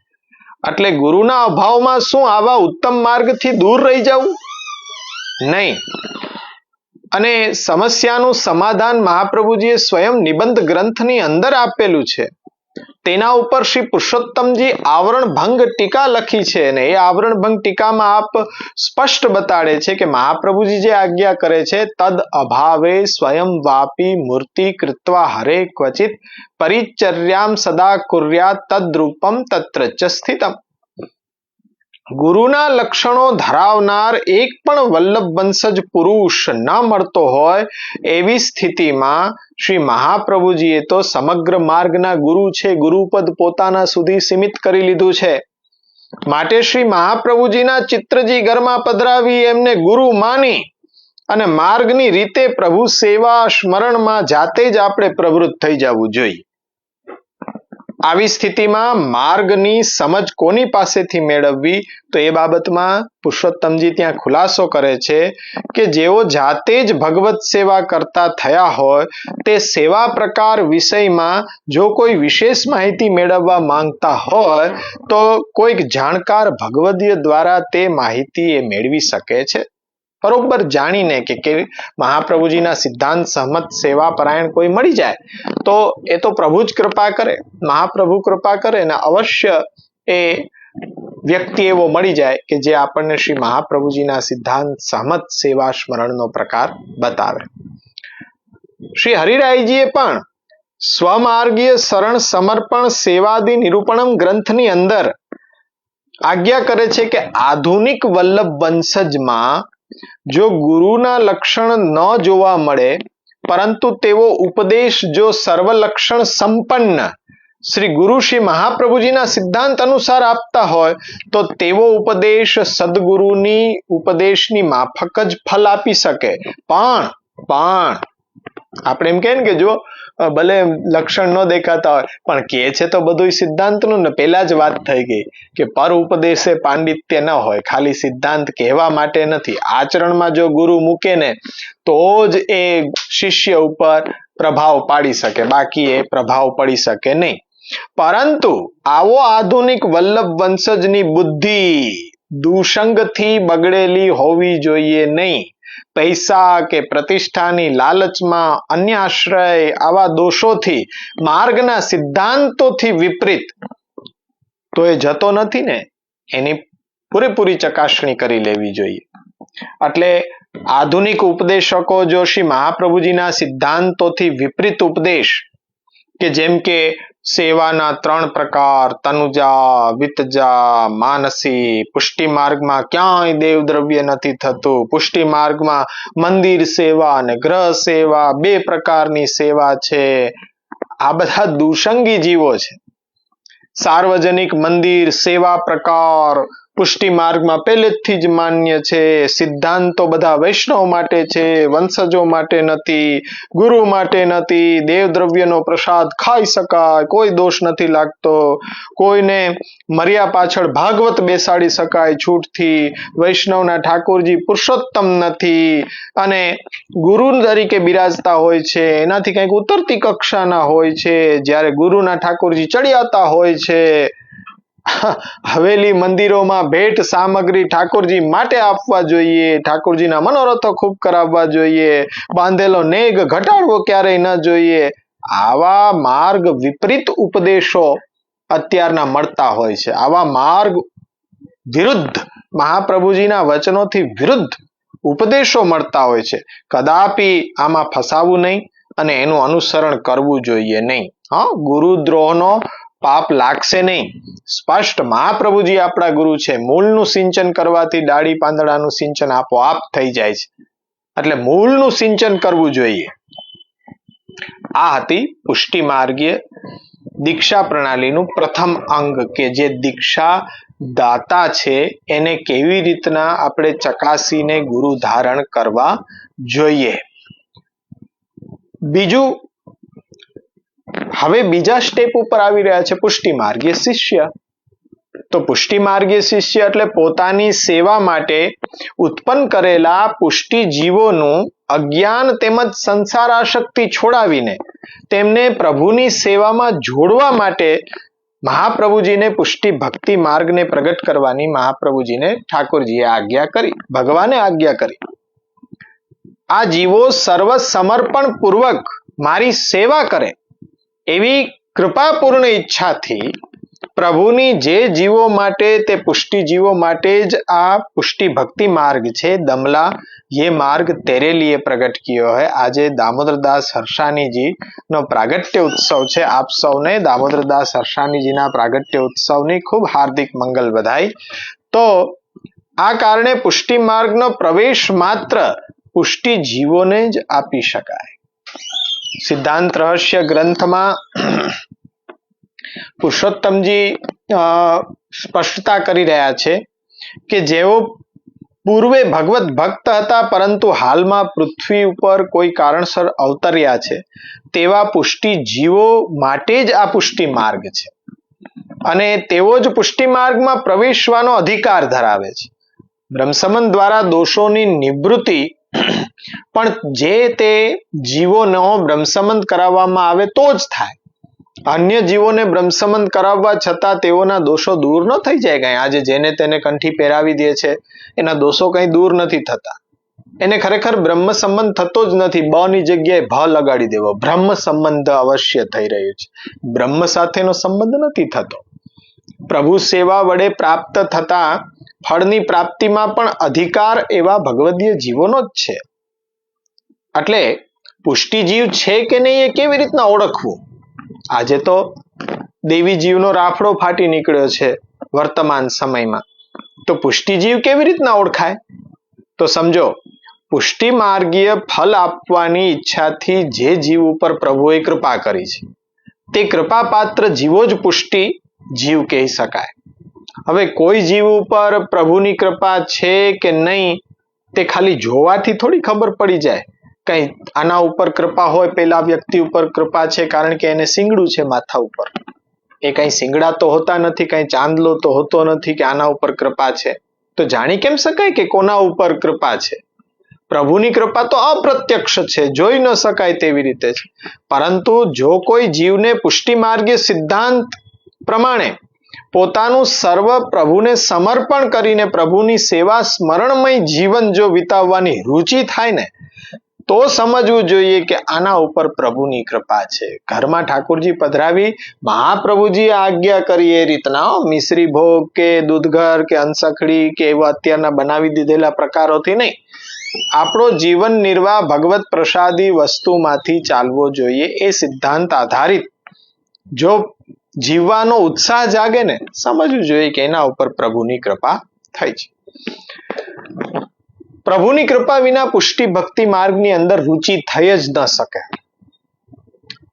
એટલે ગુરુના અભાવમાં શું આવા ઉત્તમ માર્ગથી દૂર રહી જવું? નહીં. અને સમસ્યાનું સમાધાન મહાપ્રભુજીએ સ્વયં નિબંધ ગ્રંથની અંદર આપેલું છે. તેના ઉપર શ્રી પુરુષોત્તમજી આવરણ ભંગ ટીકા લખી છે, અને એ આવરણ ભંગ ટીકામાં આપ સ્પષ્ટ બતાડે છે કે મહાપ્રભુજી જે આજ્ઞા કરે છે, તદ અભાવે સ્વયં વાપી મૂર્તિ કૃત્વા હરે ક્વચિત પરિચર્યામ સદા કુર્યાત તદ્રૂપમ તત્ર ચ સ્થિતમ. ગુરુના લક્ષણો ધરાવનાર એક પણ વલ્લભ વંશજ પુરુષ ન મળતો હોય એવી સ્થિતિમાં શ્રી મહાપ્રભુજીએ તો સમગ્ર માર્ગના ગુરુ છે, ગુરુપદ પોતાના સુધી સીમિત કરી લીધું છે. માટે શ્રી મહાપ્રભુજીના ચિત્રજી ઘરમાં પધરાવી એમને ગુરુ માની અને માર્ગની રીતે પ્રભુ સેવા સ્મરણમાં જાતે જ આપણે પ્રવૃત્ત થઈ જવું જોઈએ. આવી સ્થિતિમાં માર્ગની સમજ કોની પાસેથી મેળવવી, તો એ બાબતમાં પુરુષોત્તમજી ત્યાં ખુલાસો કરે છે કે જેઓ જાતે જ ભગવત સેવા કરતા થયા હોય તે સેવા પ્રકાર વિષયમાં જો કોઈ વિશેષ માહિતી મેળવવા માંગતા હોય તો કોઈક જાણકાર ભગવદીય દ્વારા તે માહિતી એ મેળવી શકે છે. બરોબર જાણીને કે મહાપ્રભુજીના સિદ્ધાંત સહમત સેવા પરાયણ કોઈ મળી જાય તો એ તો પ્રભુ જ કૃપા કરે, મહાપ્રભુ કૃપા કરે ને અવશ્ય એ વ્યક્તિ એવો મળી જાય કે જે આપણને શ્રી મહાપ્રભુજીના સિદ્ધાંત સહમત સેવા સ્મરણનો પ્રકાર બતાવે. શ્રી હરિરાયજીએ પણ સ્વમાર્ગીય શરણ સમર્પણ સેવાદી નિરૂપણમ ગ્રંથની અંદર આજ્ઞા કરે છે કે આધુનિક વલ્લભ વંશજમાં જો ગુરુના લક્ષણ ન જોવા મળે પરંતુ તેવો ઉપદેશ જો સર્વલક્ષણ સંપન્ન શ્રી ગુરુ શ્રી મહાપ્રભુજીના સિદ્ધાંત અનુસાર આપતા હોય તો તેવો ઉપદેશ સદગુરુની ઉપદેશની માફક જ ફલ આપી શકે. પણ આપણે એમ કહે ને કે જો ભલે લક્ષણ ન દેખાતા હોય પણ કે છે તો બધું સિદ્ધાંતનું ને, પેલા જ વાત થઈ ગઈ કે પર ઉપદેશે પાંડિત્ય ન હોય, ખાલી સિદ્ધાંત કહેવા માટે નથી, આચરણમાં જો ગુરુ મૂકે ને તો જ એ શિષ્ય ઉપર પ્રભાવ પાડી શકે, બાકી એ પ્રભાવ પડી શકે નહીં. પરંતુ આવો આધુનિક વલ્લભ વંશજની બુદ્ધિ દુસંગથી બગડેલી હોવી જોઈએ નહીં. પૈસા કે પ્રતિષ્ઠાની લાલચમાં, અન્ય આશ્રય, આવા દોષોથી, માર્ગના સિદ્ધાંતોથી વિપરીત તો એ જતો નથી ને, એની પૂરેપૂરી ચકાસણી કરી લેવી જોઈએ. એટલે આધુનિક ઉપદેશકો જો શ્રી મહાપ્રભુજીના સિદ્ધાંતોથી વિપરીત ઉપદેશ કે જેમ કે સેવાના 3 પ્રકાર, તનુજા, વિતજા, માનસી, પુષ્ટિ માર્ગમાં ક્યાંય દેવ દ્રવ્ય નથી થતું, પુષ્ટિ માર્ગમાં મંદિર સેવા અને ગ્રહ સેવા 2 પ્રકારની સેવા છે, આ બધા દુસંગી જીવો છે. સાર્વજનિક મંદિર સેવા પ્રકાર પુષ્ટિ માર્ગમાં પહેલેથી જ માન્ય છે, સિદ્ધાંતો બધા વૈષ્ણવ માટે છે, વંશજો માટે નથી, ગુરુ માટે નથી, દેવ દ્રવ્યનો પ્રસાદ ખાઈ શકાય, કોઈ દોષ નથી લાગતો, કોઈને મર્યા પાછળ ભાગવત બેસાડી શકાય છૂટથી, વૈષ્ણવના ઠાકોરજી પુરુષોત્તમ નથી અને ગુરુ તરીકે બિરાજતા હોય છે એનાથી કંઈક ઉતરતી કક્ષાના હોય છે, જ્યારે ગુરુના ઠાકોરજી ચડિયાતા હોય છે. હવેલી મંદિરોમાં ભેટ સામગ્રી ઠાકોરજી માટે આપવા જોઈએ, ઠાકોરજીના મનોરથો ખૂબ કરાવવા જોઈએ, બાંધેલો નેગ ઘટાડવો ક્યારેય ન જોઈએ. આવા માર્ગ વિપરીત ઉપદેશો અત્યારના મળતા હોય છે. આવા માર્ગ વિરુદ્ધ, મહાપ્રભુજીના વચનોથી વિરુદ્ધ ઉપદેશો મળતા હોય છે. કદાપી આમાં ફસાવું નહીં અને એનું અનુસરણ કરવું જોઈએ નહીં. ગુરુદ્રોહનો પાપ લાગશે નહીં. સ્પષ્ટ મહાપ્રભુજી આપણા ગુરુ છે, મૂળનું સિંચન કરવાથી ડાળી પાંદડાનું સિંચન આપોઆપ થઈ જાય છે, એટલે મૂળનું સિંચન કરવું જોઈએ. આ હતી પુષ્ટિ માર્ગીય દીક્ષા પ્રણાલીનું પ્રથમ અંગ કે જે દીક્ષા દાતા છે એને કેવી રીતના આપણે ચકાસીને ગુરુ ધારણ કરવા જોઈએ. બીજું, હવે બીજા સ્ટેપ ઉપર આવી રહ્યા છે પુષ્ટિ માર્ગીય શિષ્ય. તો પુષ્ટિ માર્ગીય શિષ્ય એટલે પોતાની સેવા માટે ઉત્પન્ન કરેલા પુષ્ટિ જીવોનું અજ્ઞાન તેમજ સંસાર આસક્તિ છોડાવીને તેમને પ્રભુની સેવામાં જોડવા માટે મહાપ્રભુજીને પુષ્ટિ ભક્તિ માર્ગને પ્રગટ કરવાની મહાપ્રભુજીને ઠાકોરજીએ આજ્ઞા કરી, ભગવાને આજ્ઞા કરી. આ જીવો સર્વ સમર્પણ પૂર્વક મારી સેવા કરે એવી કૃપાપૂર્ણ ઈચ્છાથી પ્રભુની જે જીવો માટે તે પુષ્ટિ જીવો માટે જ આ પુષ્ટિ ભક્તિ માર્ગ છે. દમલા ये मार्ग तेरे लिए प्रकट कियो है. આજે દામોદરદાસ હર્ષાનીજી નો પ્રાગટ્ય ઉત્સવ છે. આપ સૌને દામોદરદાસ હર્ષાનીજીના પ્રાગટ્ય ઉત્સવની ખૂબ હાર્દિક મંગલ બધાઈ. તો આ કારણે પુષ્ટિ માર્ગનો પ્રવેશ માત્ર પુષ્ટિ જીવોને જ આપી શકાય. સિદ્ધાંત રહસ્ય ગ્રંથમાં પુરુષોત્તમજી સ્પષ્ટતા કરી રહ્યા છે કે જેઓ પૂર્વે ભગવત ભક્ત હતા પરંતુ હાલમાં પૃથ્વી ઉપર કોઈ કારણસર અવતર્યા છે તેવા પુષ્ટિ જીવો માટે જ આ પુષ્ટિ માર્ગ છે અને તેઓ જ પુષ્ટિ માર્ગમાં પ્રવેશવાનો અધિકાર ધરાવે છે. બ્રહ્મસંબંધ દ્વારા દોષોની નિવૃત્તિ પણ જે તે જીવોનો બ્રહ્મસંબંધ કરાવવામાં આવે તો જ થાય. અન્ય જીવોને બ્રહ્મસંબંધ કરાવવા છતાં તેઓના દોષો દૂર ન થઈ જાય. કઈ આજે જેને તેને કંઠી પહેરાવી દે છે એના દોષો કઈ દૂર નથી થતા. એને ખરેખર બ્રહ્મ સંબંધ થતો જ નથી. બ ની જગ્યાએ ભ લગાડી દેવો. બ્રહ્મ સંબંધ અવશ્ય થઈ રહ્યું છે, બ્રહ્મ સાથેનો સંબંધ નથી થતો. પ્રભુ સેવા વડે પ્રાપ્ત થતા ફળની પ્રાપ્તિમાં પણ અધિકાર એવા ભગવદીય જીવોનો જ છે. એટલે પુષ્ટિ જીવ છે કે નહીં એ કેવી રીતના ઓળખવું? આજે તો દેવી જીવનો રાફડો ફાટી નીકળ્યો છે વર્તમાન સમયમાં. તો પુષ્ટિ જીવ કેવી રીતના ઓળખાય? તો સમજો, પુષ્ટિ માર્ગીય ફલ આપવાની ઈચ્છાથી જે જીવ ઉપર પ્રભુએ કૃપા કરી છે તે કૃપાપાત્ર જીવો જ પુષ્ટિ જીવ કહી શકાય. હવે કોઈ જીવ ઉપર પ્રભુની કૃપા છે કે નહીં તે ખાલી જોવાથી થોડી ખબર પડી જાય. કઈ આના ઉપર કૃપા હોય, પેલા વ્યક્તિ ઉપર કૃપા છે કારણ કે એને શિંગડું છે માથા ઉપર, એ કઈ શિંગડા તો હોતા નથી, કઈ ચાંદલો તો હોતો નથી કે આના ઉપર કૃપા છે. તો જાણી કેમ શકાય કે કોના ઉપર કૃપા છે? પ્રભુની કૃપા તો અપ્રત્યક્ષ છે, જોઈ ન શકાય તેવી રીતે છે. પરંતુ જો કોઈ જીવને પુષ્ટિ માર્ગીય સિદ્ધાંત પ્રમાણે પોતાનું સર્વ પ્રભુને સમર્પણ કરીને પ્રભુની સેવા સ્મરણમય જીવન જો વિતાવવાની રુચિ થાય ને તો સમજવું જોઈએ કે આના ઉપર પ્રભુની કૃપા છે. ઘરમાં ઠાકોરજી પધરાવી મહાપ્રભુજીએ આજ્ઞા કરી એ રીતના મિશ્રી ભોગ કે દૂધઘર કે અંસખડી કે એવા અત્યારના બનાવી દીધેલા પ્રકારોથી નહીં. આપણો જીવન નિર્વાહ ભગવત પ્રસાદી વસ્તુમાંથી ચાલવો જોઈએ. એ સિદ્ધાંત આધારિત જો જીવવાનો ઉત્સાહ જાગે ને સમજવું જોઈએ કે એના ઉપર પ્રભુની કૃપા થઈ છે. પ્રભુની કૃપા વિના પુષ્ટિ ભક્તિ માર્ગની અંદર રુચિ થઈ જ ન શકે.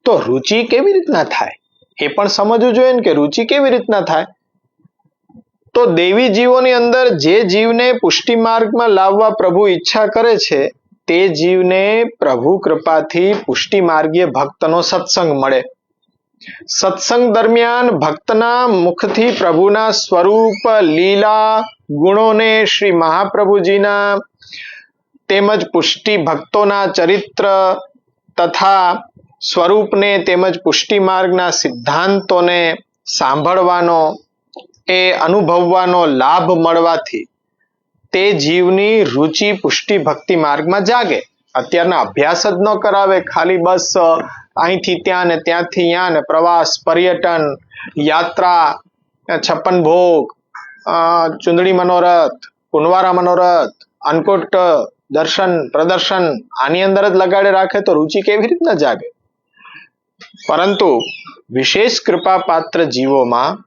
તો રુચિ કેવી રીતના થાય એ પણ સમજવું જોઈએ ને કે રુચિ કેવી રીતના થાય. તો દેવી જીવોની અંદર જે જીવને પુષ્ટિ માર્ગમાં લાવવા પ્રભુ ઈચ્છા કરે છે તે જીવને પ્રભુ કૃપાથી પુષ્ટિ માર્ગીય ભક્તનો સત્સંગ મળે. સત્સંગ દરમિયાન ભક્તના મુખથી પ્રભુના સ્વરૂપ, લીલા, ગુણોને, શ્રી મહાપ્રભુજીના તેમજ પુષ્ટિ ભક્તોના ચરિત્ર તથા સ્વરૂપને તેમજ પુષ્ટિ માર્ગના સિદ્ધાંતોને સાંભળવાનો, એ અનુભવવાનો લાભ મળવાથી તે જીવની રુચિ પુષ્ટિ ભક્તિ માર્ગમાં જાગે. અત્યારના અભ્યાસ જ ન કરાવે, ખાલી બસ અહીંથી ત્યાં ને ત્યાંથી અહીંયા ને પ્રવાસ, પર્યટન, યાત્રા, 56 ભોગ, ચુંદડી મનોરથ, પુનવારા મનોરથ, અન્નકૂટ દર્શન પ્રદર્શન આની અંદર જ લગાડે રાખે તો રુચિ કેવી રીતના જાગે. પરંતુ વિશેષ કૃપા પાત્ર જીવોમાં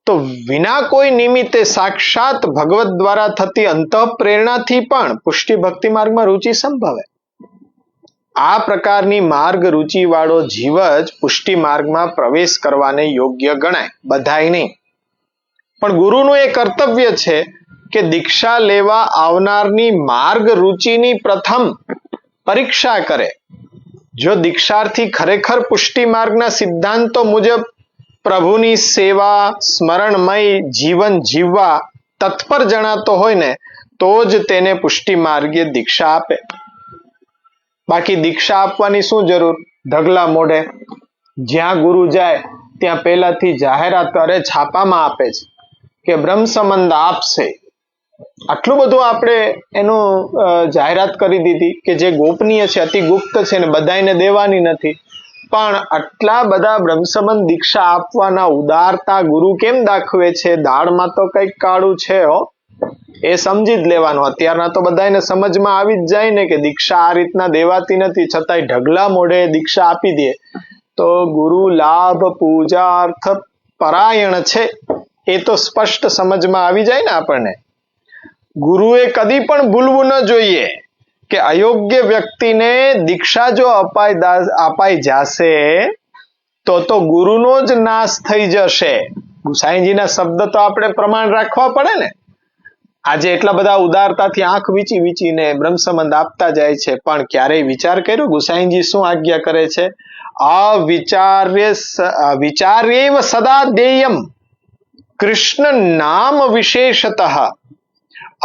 તો વિના કોઈ નિમિત્તે સાક્ષાત ભગવત દ્વારા થતી અંતઃ પ્રેરણાથી પણ પુષ્ટિ ભક્તિ માર્ગમાં રુચિ સંભવે. આ પ્રકારની માર્ગ રુચિ વાળો જીવ જ પુષ્ટિ માર્ગમાં પ્રવેશ કરવાને યોગ્ય ગણાય. બધાય નહીં, પણ ગુરુનું એ કર્તવ્ય છે કે દીક્ષા લેવા આવનારની માર્ગ રુચિની પ્રથમ પરીક્ષા કરે. જો દીક્ષાર્થી ખરેખર પુષ્ટિ માર્ગના સિદ્ધાંતો મુજબ પ્રભુની સેવા સ્મરણમય જીવન જીવવા તત્પર જણાતો હોય ને તો જ તેને પુષ્ટિ માર્ગીય દીક્ષા આપે. બાકી દીક્ષા આપવાની શું જરૂર? ઢગલા મોઢે જ્યાં ગુરુ જાય ત્યાં પહેલાથી જાહેરાત કરે, છાપામાં આપે છે કે બ્રહ્મ સંબંધ આપશે. આટલું બધું આપણે એનું જાહેરાત કરી દીધી કે જે ગોપનીય છે, અતિ ગુપ્ત છે ને બધાને દેવાની નથી. પણ આટલા બધા બ્રહ્મ સંબંધ દીક્ષા આપવાના ઉદારતા ગુરુ કેમ દાખવે છે? દાળમાં તો કંઈક કાળું છે હો, એ સમજી જ લેવાનું. અત્યારના તો બધાને સમજમાં આવી જ જાય ને કે દીક્ષા આ રીતના દેવાતી નથી, છતાંય ઢગલા મોઢે દીક્ષા આપી દે તો ગુરુ લાભ પૂજાર્થ પરાયણ છે એ તો સ્પષ્ટ સમજમાં આવી જાય ને આપણને. ગુરુએ કદી પણ ભૂલવું ન જોઈએ કે અયોગ્ય વ્યક્તિને દીક્ષા જો અપાઈ જશે તો ગુરુનો જ નાશ થઈ જશે. ગુસાઈજીના શબ્દ તો આપણે પ્રમાણ રાખવા પડે ને. આજે એટલા બધા ઉદારતાથી આંખ વીંચીને બ્રહ્મ સંબંધ આપતા જાય છે, પણ ક્યારેય વિચાર કર્યો ગુસાઈજી શું આજ્ઞા કરે છે? વિચાર્યેવ સદા દેયમ કૃષ્ણ નામ વિશેષતઃ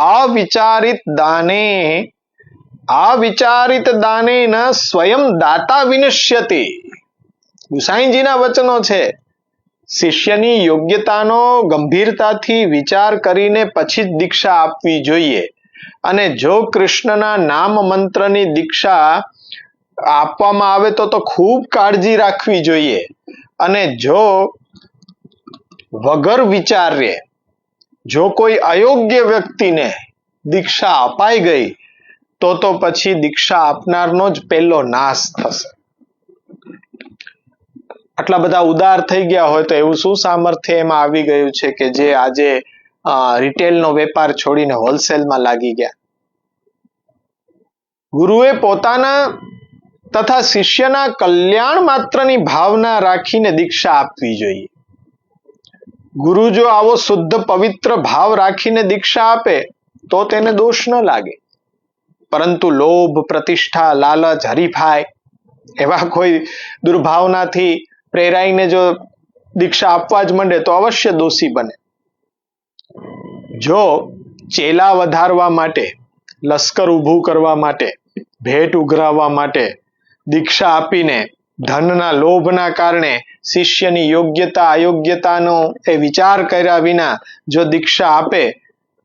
અવિચારિત દાનેન સ્વયં દાતા વિનશ્યતિ. ગુસાઈજીના વચનો છે. શિષ્યની યોગ્યતાનો ગંભીરતાથી વિચાર કરીને પછી જ દીક્ષા આપવી જોઈએ. અને જો કૃષ્ણના નામ મંત્રની દીક્ષા આપવામાં આવે તો ખૂબ કાળજી રાખવી જોઈએ. અને જો વગર વિચારે જો કોઈ અયોગ્ય વ્યક્તિને દીક્ષા અપાઈ ગઈ તો પછી દીક્ષા આપનારનો જ પહેલો નાશ થશે. આટલા બધા ઉદાર થઈ ગયા હોય તો એવું શું સામર્થ્ય એમાં આવી ગયું છે કે જે આજે રિટેલનો વેપાર છોડીને હોલસેલમાં લાગી ગયા? ગુરુએ પોતાના તથા શિષ્યના કલ્યાણ માત્રની ભાવના રાખીને દીક્ષા આપવી જોઈએ. ગુરુ જો આવો શુદ્ધ પવિત્ર ભાવ રાખીને દીક્ષા આપે તો તેને દોષ ન લાગે. પરંતુ લોભ, પ્રતિષ્ઠા, લાલચ, હરીફાઈ એવા કોઈ દુર્ભાવનાથી પ્રેરાઈને જો દીક્ષા આપવા જ માંડે તો અવશ્ય દોષી બને. જો ચેલા વધારવા માટે, લશ્કર ઊભું કરવા માટે, ભેટ ઉઘરાવવા માટે દીક્ષા આપીને ધનના લોભના કારણે શિષ્યની યોગ્યતા અયોગ્યતાનો એ વિચાર કર્યા વિના જો દીક્ષા આપે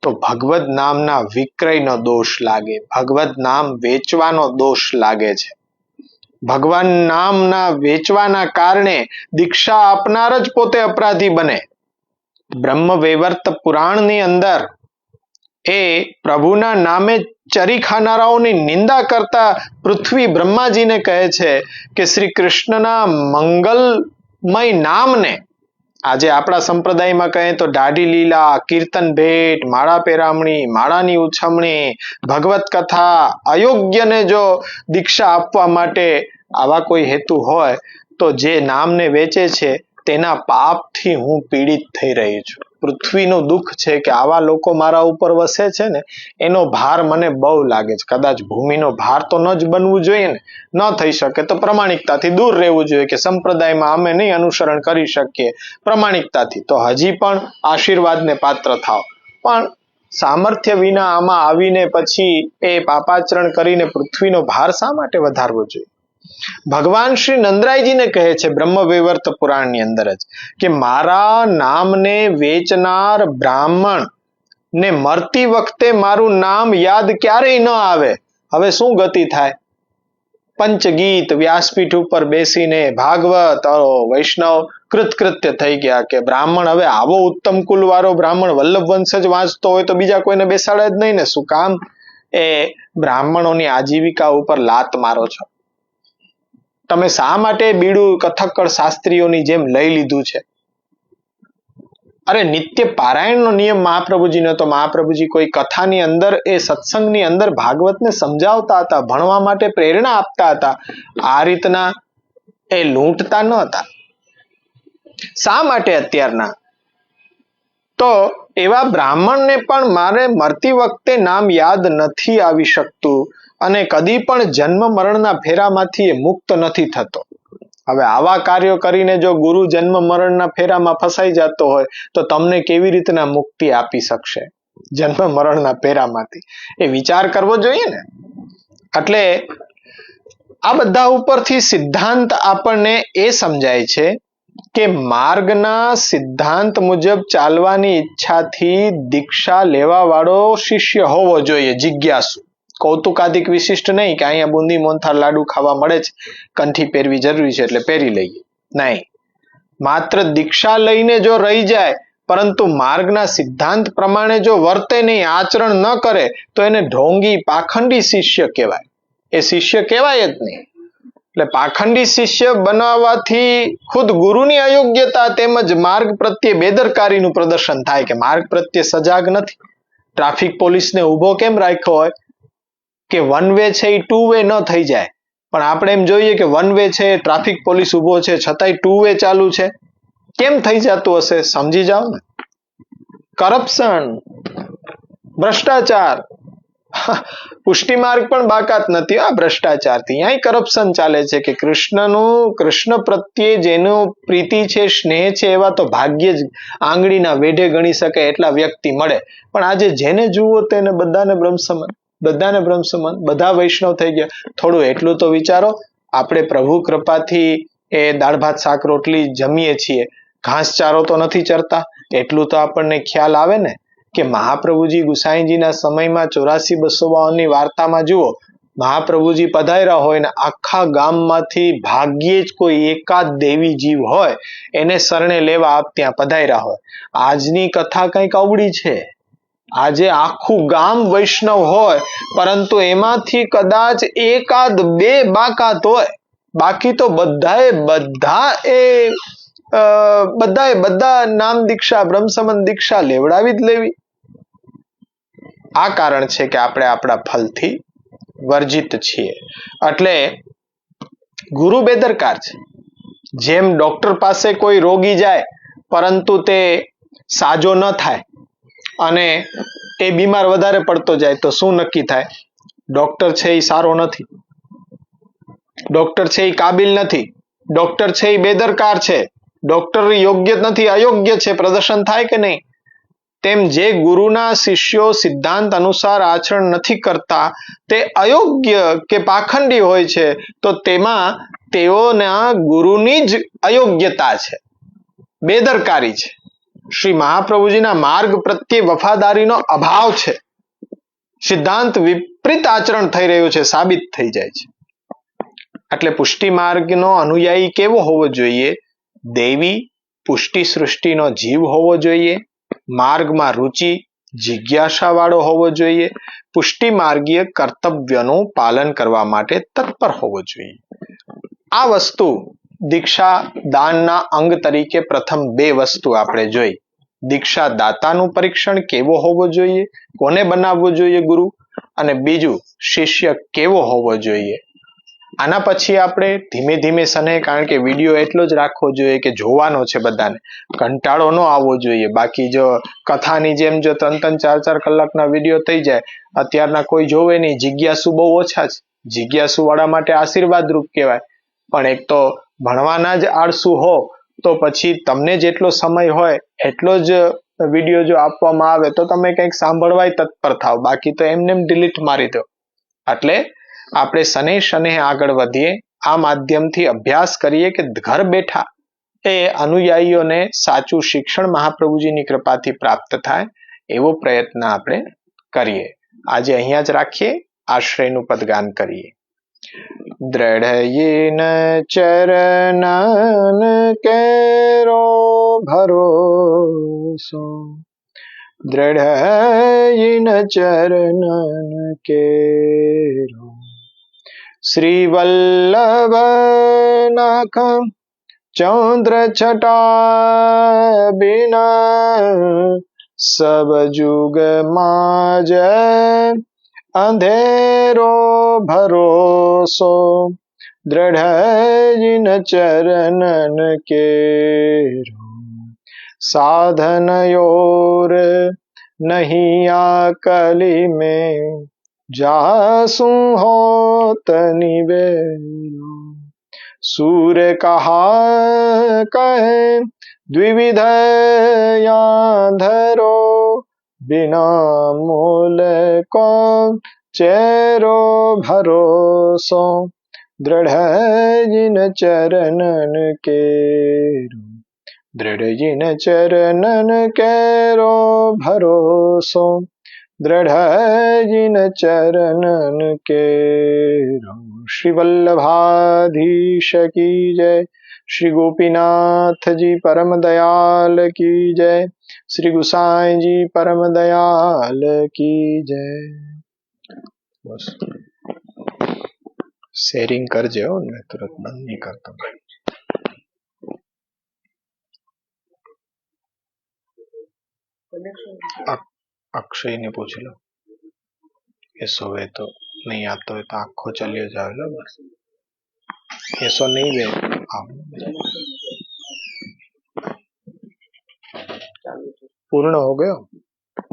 તો ભગવદ નામના વિક્રયનો દોષ લાગે, ભગવદ નામ વેચવાનો દોષ લાગે છે. ભગવાન નામના વેચવાના કારણે દીક્ષા આપનાર જ પોતે અપરાધી બને. બ્રહ્મ વૈવર્ત પુરાણની અંદર એ પ્રભુના નામે ચરી ખાનારાઓની નિંદા કરતા પૃથ્વી બ્રહ્માજીને કહે છે કે શ્રી કૃષ્ણના મંગલમય નામને, આજે આપણા સંપ્રદાયમાં કહે તો દાઢી લીલા, કીર્તન ભેટ, માળા પેરામણી, માળાની ઉછમણી, ભગવત કથા, અયોગ્યને જો દીક્ષા આપવા માટે આવા કોઈ હેતુ હોય તો જે નામને વેચે છે તેના પાપથી હું પીડિત થઈ રહી છું. પૃથ્વીનું દુઃખ છે કે આવા લોકો મારા ઉપર વસે છે ને એનો ભાર મને બહુ લાગે છે. કદાચ ભૂમિનો ભાર તો ન જ બનવું જોઈએ ને, ન થઈ શકે તો પ્રમાણિકતાથી દૂર રહેવું જોઈએ કે સંપ્રદાયમાં અમે નહીં અનુસરણ કરી શકીએ પ્રમાણિકતાથી, તો હજી પણ આશીર્વાદને પાત્ર થાવ. પણ સામર્થ્ય વિના આમાં આવીને પછી એ પાપાચરણ કરીને પૃથ્વીનો ભાર શા માટે વધારવો જોઈએ? ભગવાન શ્રી નંદરાયજીને કહે છે બ્રહ્મ વૈવર્ત પુરાણની અંદર જ કે મારા નામને વેચનાર બ્રાહ્મણ ને મરતી વખતે મારું નામ યાદ ક્યારેય ન આવે, હવે શું ગતિ થાય? પંચગીત વ્યાસપીઠ ઉપર બેસીને ભાગવત વૈષ્ણવ કૃતકૃત્ય થઈ ગયા કે બ્રાહ્મણ હવે આવો ઉત્તમ કુલ વાળો બ્રાહ્મણ વલ્લભ વંશ જ વાંચતો હોય તો બીજા કોઈને બેસાડે જ નહીં ને. શું કામ એ બ્રાહ્મણોની આજીવિકા ઉપર લાત મારો છો? તમે શા માટે બીડું કથક્કડ શાસ્ત્રીઓની જેમ લઈ લીધું છે? અરે નિત્ય પારાયણનો નિયમ મહાપ્રભુજીનો હતો. મહાપ્રભુજી કોઈ કથાની અંદર એ સત્સંગની અંદર ભાગવતને સમજાવતા હતા, ભણવા માટે પ્રેરણા આપતા હતા. આ રીતના એ લૂંટતા ન હતા. શા માટે અત્યારના? તો એવા બ્રાહ્મણને પણ મારે મરતી વખતે નામ યાદ નથી આવી શકતું અને કદી પણ જન્મ મરણના ફેરામાંથી એ મુક્ત નથી થતો. હવે આવા કાર્યો કરીને જો ગુરુ જન્મ મરણના ફેરામાં ફસાઈ જતો હોય તો તમને કેવી રીતના મુક્તિ આપી શકશે જન્મ મરણના ફેરામાંથી? એ વિચાર કરવો જોઈએ ને. એટલે આ બધા ઉપરથી સિદ્ધાંત આપણને એ સમજાય છે કે માર્ગના સિદ્ધાંત મુજબ ચાલવાની ઈચ્છાથી દીક્ષા લેવા વાળો શિષ્ય હોવો જોઈએ, જિજ્ઞાસુ. કૌતુકાદિક વિશિષ્ટ નહીં કે અહીંયા બુંદી મોહનથાળ લાડુ ખાવા મળે છે, કંઠી પહેરવી જરૂરી છે એટલે પહેરી લઈએ, નહીં. માત્ર દીક્ષા લઈને જો રહી જાય પરંતુ માર્ગના સિદ્ધાંત પ્રમાણે જો વર્તે નહીં, આચરણ ન કરે તો એને ઢોંગી પાખંડી શિષ્ય કહેવાય. એ શિષ્ય કહેવાય જ નહીં. એટલે પાખંડી શિષ્ય બનાવવાથી ખુદ ગુરુની અયોગ્યતા તેમજ માર્ગ પ્રત્યે બેદરકારીનું પ્રદર્શન થાય કે માર્ગ પ્રત્યે સજાગ નથી. ટ્રાફિક પોલીસને ઊભો કેમ રાખ્યો હોય કે વન વે છે એ ટુ વે ન થઈ જાય, પણ આપણે એમ જોઈએ કે વન વે છે, ટ્રાફિક પોલીસ ઊભો છે, છતાંય ટુ વે ચાલુ છે. કેમ થઈ જતું હશે? સમજી જાઓ ને. કરપ્શન, ભ્રષ્ટાચાર, પુષ્ટિ માર્ગ પણ બાકાત નથી આ ભ્રષ્ટાચારથી. અહીંયા કરપ્શન ચાલે છે કે કૃષ્ણ પ્રત્યે જેનું પ્રીતિ છે, સ્નેહ છે, એવા તો ભાગ્યે જ આંગળીના વેઢે ગણી શકાય એટલા વ્યક્તિ મળે. પણ આજે જેને જુઓ તેને બધાને બ્રહ્મ સમાન, બધા વૈષ્ણવ થઈ ગયા. થોડું એટલું તો વિચારો, આપણે પ્રભુ કૃપાથી એ દાળ ભાત શાક રોટલી જમીએ છીએ, ઘાસચારો તો નથી ચરતા, એટલું તો આપણને ખ્યાલ આવે ને કે મહાપ્રભુજી ગુસાઈજીના સમયમાં 84-252 વાર્તામાં જુઓ, મહાપ્રભુજી પધાર્યા હોય ને આખા ગામમાંથી ભાગ્યે જ કોઈ એકાદ દેવી જીવ હોય એને શરણે લેવા આપ ત્યાં પધાર્યા હોય. આજની કથા કંઈક અવળી છે. આજે આખું ગામ વૈષ્ણવ હોય પરંતુ એમાંથી કદાચ એકાદ બે બાકાત હોય, બાકી તો બધા નામ દીક્ષા બ્રહ્મ સંબંધ દીક્ષા લેવડાવી જ લેવી. આ કારણ છે કે આપણે આપણા ફલથી વર્જિત છીએ. એટલે ગુરુ બેદરકાર છે. જેમ ડોક્ટર પાસે કોઈ રોગી જાય પરંતુ તે સાજો ન થાય અને એ બીમાર વધારે પડતો જાય તો શું નક્કી થાય? ડોક્ટર છે એ સારો નથી, ડોક્ટર છે એ કાબિલ નથી, ડોક્ટર છે એ બેદરકાર છે, ડોક્ટર યોગ્ય નથી, અયોગ્ય છે. પ્રદર્શન થાય કે નહીં? તેમ જે ગુરુના શિષ્યો સિદ્ધાંત અનુસાર આચરણ નથી કરતા તે અયોગ્ય કે પાખંડી હોય છે, તો તેમાં તેઓના ગુરુની જ અયોગ્યતા છે, બેદરકારી છે, શ્રી મહાપ્રભુજીના માર્ગ પ્રત્યે વફાદારીનો અભાવ છે, સિદ્ધાંત વિપરીત આચરણ થઈ રહ્યું છે સાબિત થઈ જાય છે. એટલે પુષ્ટિ માર્ગનો અનુયાયી કેવો હોવો જોઈએ? દેવી પુષ્ટિ સૃષ્ટિનો જીવ હોવો જોઈએ, માર્ગમાં રુચિ જિજ્ઞાસા વાળો હોવો જોઈએ, પુષ્ટિ માર્ગીય કર્તવ્યનું પાલન કરવા માટે તત્પર હોવો જોઈએ. આ વસ્તુ દીક્ષા દાનના અંગ તરીકે પ્રથમ 2 વસ્તુ આપણે જોઈ. દીક્ષા દાતાનું પરીક્ષણ કેવો હોવો જોઈએ, કોને બનાવવો જોઈએ ગુરુ, અને બીજું શિષ્ય કેવો હોવો જોઈએ. આના પછી આપણે ધીમે ધીમે સને, કારણ કે વિડીયો એટલો જ રાખવો જોઈએ કે જોવાનો છે બધાને, કંટાળો ન આવવો જોઈએ. બાકી જો કથાની જેમ જો 3-3, 4-4 કલાકના વિડીયો થઈ જાય, અત્યારના કોઈ જોવે નહીં, જિજ્ઞાસુ બહુ ઓછા છે. જિજ્ઞાસુ વાળા માટે આશીર્વાદ રૂપ કહેવાય, પણ એક તો ભણવાના જ આળસુ હો તો પછી તમને જેટલો સમય હોય એટલો જ વિડીયો જો આપવામાં આવે તો તમે કંઈક સાંભળવાય તત્પર થાવ, બાકી તો એમને ડિલીટ મારી દો. એટલે આપણે શને શને આગળ વધીએ, આ માધ્યમથી અભ્યાસ કરીએ કે ઘર બેઠા એ અનુયાયીઓને સાચું શિક્ષણ મહાપ્રભુજીની કૃપાથી પ્રાપ્ત થાય, એવો પ્રયત્ન આપણે કરીએ. આજે અહીંયા જ રાખીએ, આશ્રયનું પદગાન કરીએ. દ્રઢયિન ચરનન કેરો ભરોસો, દ્રઢયિન ચરનન કેરો, શ્રી વલ્લભ નખ ચંદ્ર છટા બિના, સબ જુગ માજ અંધેરો ભરોસો, દ્રઢયિન ચરનન કેરો, સાધન યોર નહીં આકલી में जासु होत निवेरो, सूर कहा कहे द्विविध याधरो, बिना मूल को चेरो भरोसो, દ્રઢયિન ચરનન કેરો, દ્રઢયિન ચરનન કેરો ભરોસો, દ્રઢયિન ચરનન કેરો. શ્રી વલ્લભાધીશ કી જય, શ્રી ગોપીનાથજી પરમ દયાલ કી જય, શ્રી ગુસાઈજી પરમ દયાલ કી જય. બસ શેરિંગ કરજે હો, ને તુરંત બંધ નહીં કરતો. अक्षय ने पूछ लो, ये सोए तो नहीं आता है तो आँखों चलिए जाओ लो, बस ऐसा नहीं वे पूर्ण हो गयो.